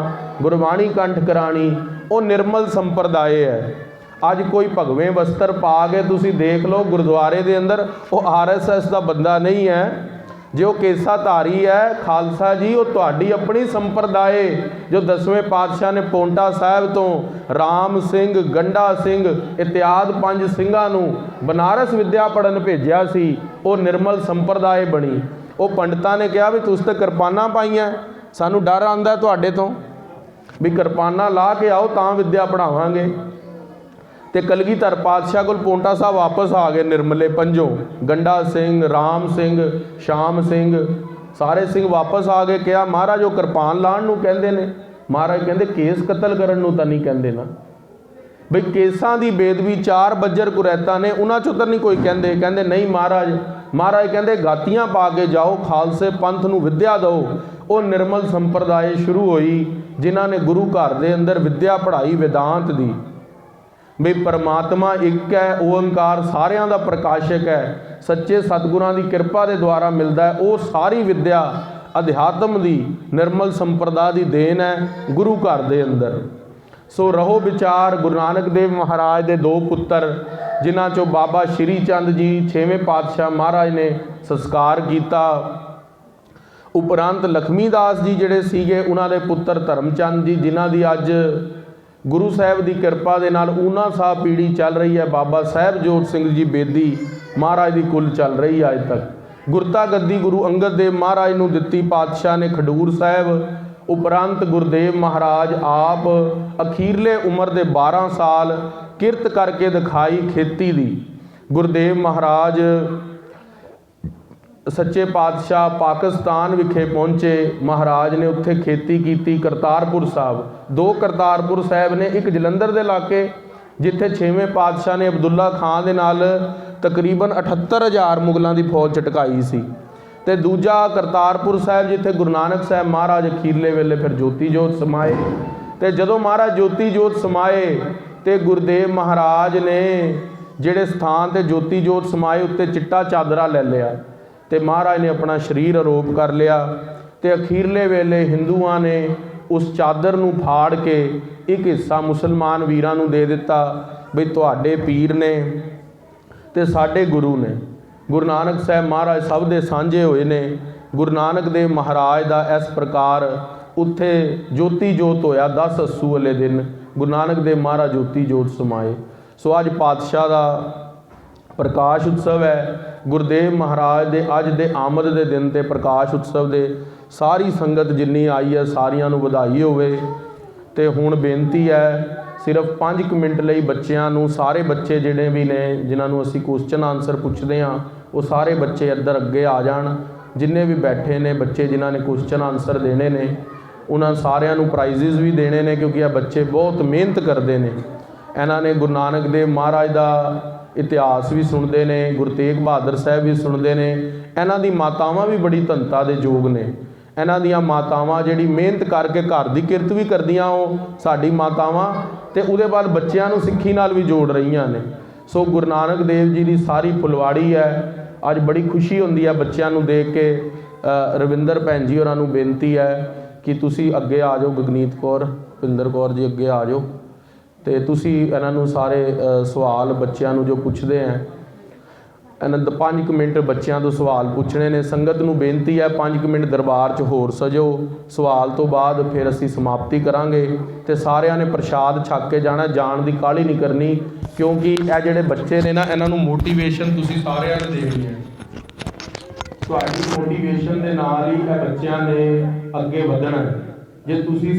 गुरबाणी कंठ करानी, वो निर्मल संप्रदाय है। अज कोई भगवें वस्त्र पा के तुसी देख लो गुरुद्वारे दे अंदर वो RSS का बंदा नहीं है। जो केसाधारी है खालसा जी वो तुहाडी अपनी संप्रदाय जो 10वें पातशाह ने पौंटा साहब तो राम सिंह गंडा सिंह इत्यादि 5 सिंघां नूं बनारस विद्या पढ़न भेजिया सी, वो निर्मल संप्रदाय बनी। वो पंडितां ने कहा भी तुस तो किरपानां पाईआं, सानू डर आंदा तुहाडे तो भी किरपानां ला के आओ तां विद्या पढ़ावांगे। तो कलगीधर पातशाह को पौंटा साहब वापस आ गए निर्मले 5, गंडा सिंह राम सिंह श्याम सिंह सारे सिंह वापस आ गए। कहा महाराज वो किरपान लाण नूं कहंदे ने। महाराज कहंदे केस कतल करन नूं तां नहीं कहंदे ना बई केसां दी बेदबी 4 बज्जर कुरैता ने उन्हां चों तां नहीं कोई कहंदे। कहंदे नहीं महाराज। महाराज कहंदे गातियां पा के जाओ खालसे पंथ नूं विद्या दो। वो निर्मल संप्रदाय शुरू हुई जिन्हां ने गुरु घर दे अंदर विद्या पढ़ाई वेदांत दी भी परमात्मा एक है, ओंकार सारियां दा प्रकाशक है, सच्चे सतगुरां दी कृपा दे द्वारा मिलता है। वो सारी विद्या अध्यात्म दी निर्मल संप्रदा दी देन है गुरु घर दे अंदर। सो रहो विचार गुरु नानक देव महाराज दे 2 पुत्र जिन्हां चों बाबा श्री चंद जी 6वें पातशाह महाराज ने संस्कार किया। उपरंत लक्ष्मीदास जी जिहड़े सीगे उन्हां दे पुत्र धर्मचंद जी जिन्हां दी अज गुरु साहब की कृपा के नाल ऊना साहब पीढ़ी चल रही है। बाबा साहब जोत सिंह जी बेदी महाराज की कुल चल रही है अज तक। ਗੁਰਤਾ ਗੱਦੀ ਗੁਰੂ ਅੰਗਦ ਦੇਵ ਮਹਾਰਾਜ ਨੂੰ ਦਿੱਤੀ ਪਾਤਸ਼ਾਹ ਨੇ ਖਡੂਰ ਸਾਹਿਬ। ਉਪਰੰਤ ਗੁਰਦੇਵ ਮਹਾਰਾਜ ਆਪ ਅਖੀਰਲੇ ਉਮਰ ਦੇ 12 ਸਾਲ ਕਿਰਤ ਕਰਕੇ ਦਿਖਾਈ ਖੇਤੀ ਦੀ। ਗੁਰਦੇਵ ਮਹਾਰਾਜ ਸੱਚੇ ਪਾਤਸ਼ਾਹ ਪਾਕਿਸਤਾਨ ਵਿਖੇ ਪਹੁੰਚੇ। ਮਹਾਰਾਜ ਨੇ ਉੱਥੇ ਖੇਤੀ ਕੀਤੀ। ਕਰਤਾਰਪੁਰ ਸਾਹਿਬ, 2 ਕਰਤਾਰਪੁਰ ਸਾਹਿਬ ਨੇ, ਇੱਕ ਜਲੰਧਰ ਦੇ ਇਲਾਕੇ ਜਿੱਥੇ 6ਵੇਂ ਪਾਤਸ਼ਾਹ ਨੇ ਅਬਦੁੱਲਾ ਖਾਨ ਦੇ ਨਾਲ ਤਕਰੀਬਨ 78,000 ਮੁਗਲਾਂ ਦੀ ਫੌਜ ਝਟਕਾਈ ਸੀ, ਤੇ ਦੂਜਾ ਕਰਤਾਰਪੁਰ ਸਾਹਿਬ ਜਿੱਥੇ ਗੁਰੂ ਨਾਨਕ ਸਾਹਿਬ ਮਹਾਰਾਜ ਅਖੀਰਲੇ ਵੇਲੇ ਫਿਰ ਜੋਤੀ ਜੋਤ ਸਮਾਏ। ਤੇ ਜਦੋਂ ਮਹਾਰਾਜ ਜੋਤੀ ਜੋਤ ਸਮਾਏ ਤੇ ਗੁਰਦੇਵ ਮਹਾਰਾਜ ਨੇ ਜਿਹੜੇ ਸਥਾਨ ਤੇ ਜੋਤੀ ਜੋਤ ਸਮਾਏ ਉੱਤੇ ਚਿੱਟਾ ਚਾਦਰਾ ਲੈ ਲਿਆ ਤੇ ਮਹਾਰਾਜ ਨੇ ਆਪਣਾ ਸਰੀਰ ਆਰੋਪ ਕਰ ਲਿਆ। ਤੇ ਅਖੀਰਲੇ ਵੇਲੇ ਹਿੰਦੂਆਂ ਨੇ ਉਸ ਚਾਦਰ ਨੂੰ ਫਾੜ ਕੇ ਇੱਕ ਹਿੱਸਾ ਮੁਸਲਮਾਨ ਵੀਰਾਂ ਨੂੰ ਦੇ ਦਿੱਤਾ ਬਈ ਤੁਹਾਡੇ ਪੀਰ ਨੇ ਤੇ ਸਾਡੇ ਗੁਰੂ ਨੇ। ਗੁਰੂ ਨਾਨਕ ਸਾਹਿਬ ਮਹਾਰਾਜ ਸਭ ਦੇ ਸਾਂਝੇ ਹੋਏ ਨੇ। ਗੁਰੂ ਨਾਨਕ ਦੇਵ ਮਹਾਰਾਜ ਦਾ ਇਸ ਪ੍ਰਕਾਰ ਉੱਥੇ ਜੋਤੀ ਜੋਤ ਹੋਇਆ 10 ਅੱਸੂ ਵਾਲੇ ਦਿਨ ਗੁਰੂ ਨਾਨਕ ਦੇਵ ਮਹਾਰਾਜ ਜੋਤੀ ਜੋਤ ਸਮਾਏ। ਸੋ ਅੱਜ ਪਾਤਸ਼ਾਹ ਦਾ ਪ੍ਰਕਾਸ਼ ਉਤਸਵ ਹੈ। ਗੁਰਦੇਵ ਮਹਾਰਾਜ ਦੇ ਅੱਜ ਦੇ ਆਮਦ ਦੇ ਦਿਨ ਤੇ ਪ੍ਰਕਾਸ਼ ਉਤਸਵ ਦੇ ਸਾਰੀ ਸੰਗਤ ਜਿੰਨੀ ਆਈ ਹੈ ਸਾਰਿਆਂ ਨੂੰ ਵਧਾਈ ਹੋਵੇ। ਤੇ ਹੁਣ ਬੇਨਤੀ ਹੈ ਸਿਰਫ 5 ਮਿੰਟ ਲਈ ਬੱਚਿਆਂ ਨੂੰ, ਸਾਰੇ ਬੱਚੇ ਜਿਹੜੇ ਵੀ ਨੇ ਜਿਨ੍ਹਾਂ ਨੂੰ ਅਸੀਂ ਕੁਐਸਚਨ ਆਨਸਰ ਪੁੱਛਦੇ ਹਾਂ ਉਹ ਸਾਰੇ ਬੱਚੇ ਇੱਧਰ ਅੱਗੇ ਆ ਜਾਣ। ਜਿੰਨੇ ਵੀ ਬੈਠੇ ਨੇ ਬੱਚੇ ਜਿਨ੍ਹਾਂ ਨੇ ਕੁਐਸਚਨ ਆਨਸਰ ਦੇਣੇ ਨੇ ਉਹਨਾਂ ਸਾਰਿਆਂ ਨੂੰ ਪ੍ਰਾਈਜ਼ਿਸ ਵੀ ਦੇਣੇ ਨੇ, ਕਿਉਂਕਿ ਇਹ ਬੱਚੇ ਬਹੁਤ ਮਿਹਨਤ ਕਰਦੇ ਨੇ। ਇਹਨਾਂ ਨੇ ਗੁਰੂ ਨਾਨਕ ਦੇਵ ਮਹਾਰਾਜ ਦਾ ਇਤਿਹਾਸ ਵੀ ਸੁਣਦੇ ਨੇ, ਗੁਰੂ ਤੇਗ ਬਹਾਦਰ ਸਾਹਿਬ ਵੀ ਸੁਣਦੇ ਨੇ। ਇਹਨਾਂ ਦੀ ਮਾਤਾਵਾਂ ਵੀ ਬੜੀ ਧੰਤਾ ਦੇ ਯੋਗ ਨੇ। ਇਹਨਾਂ ਦੀਆਂ ਮਾਤਾਵਾਂ ਜਿਹੜੀ ਮਿਹਨਤ ਕਰਕੇ ਘਰ ਦੀ ਕਿਰਤ ਵੀ ਕਰਦੀਆਂ ਉਹ ਸਾਡੀ ਮਾਤਾਵਾਂ, ਤੇ ਉਹਦੇ ਬਾਅਦ ਬੱਚਿਆਂ ਨੂੰ ਸਿੱਖੀ ਨਾਲ ਵੀ ਜੋੜ ਰਹੀਆਂ ਨੇ। ਸੋ ਗੁਰੂ ਨਾਨਕ ਦੇਵ ਜੀ ਦੀ ਸਾਰੀ ਫੁਲਵਾੜੀ ਹੈ। ਅੱਜ ਬੜੀ ਖੁਸ਼ੀ ਹੁੰਦੀ ਹੈ ਬੱਚਿਆਂ ਨੂੰ ਦੇਖ ਕੇ। ਰਵਿੰਦਰ ਭੈਣ ਜੀ ਹੋਰਾਂ ਨੂੰ ਬੇਨਤੀ ਹੈ ਕਿ ਤੁਸੀਂ ਅੱਗੇ ਆ ਜਾਓ, ਗਗਨੀਤ ਕੌਰ, ਭਿੰਦਰ ਕੌਰ ਜੀ ਅੱਗੇ ਆ ਜਾਓ, ਤੇ ਤੁਸੀਂ ਇਹਨਾਂ ਨੂੰ ਸਾਰੇ ਸਵਾਲ ਬੱਚਿਆਂ ਨੂੰ ਜੋ ਪੁੱਛਦੇ ਹੈ ਇਹਨਾਂ ਦਾ 5 ਮਿੰਟ ਬੱਚਿਆਂ ਤੋਂ ਸਵਾਲ ਪੁੱਛਣੇ ਨੇ। ਸੰਗਤ ਨੂੰ ਬੇਨਤੀ ਹੈ 5 ਮਿੰਟ ਦਰਬਾਰ 'ਚ ਹੋਰ ਸਜੋ। ਸਵਾਲ ਤੋਂ ਬਾਅਦ ਫਿਰ ਅਸੀਂ ਸਮਾਪਤੀ ਕਰਾਂਗੇ ਤੇ ਸਾਰਿਆਂ ਨੇ ਪ੍ਰਸ਼ਾਦ ਛਕ ਕੇ ਜਾਣਾ। ਜਾਣ ਦੀ ਕਾਹਲੀ ਨਹੀਂ ਕਰਨੀ, ਕਿਉਂਕਿ ਇਹ ਜਿਹੜੇ ਬੱਚੇ ਨੇ ਨਾ ਇਹਨਾਂ ਨੂੰ ਮੋਟੀਵੇਸ਼ਨ ਤੁਸੀਂ ਸਾਰਿਆਂ ਨੇ ਦੇਣੀ ਹੈ। ਤੁਹਾਡੀ ਮੋਟੀਵੇਸ਼ਨ ਦੇ ਨਾਲ ਹੀ ਇਹ ਬੱਚਿਆਂ ਨੇ ਅੱਗੇ ਵਧਣਾ। ਜੇ ਤੁਸੀਂ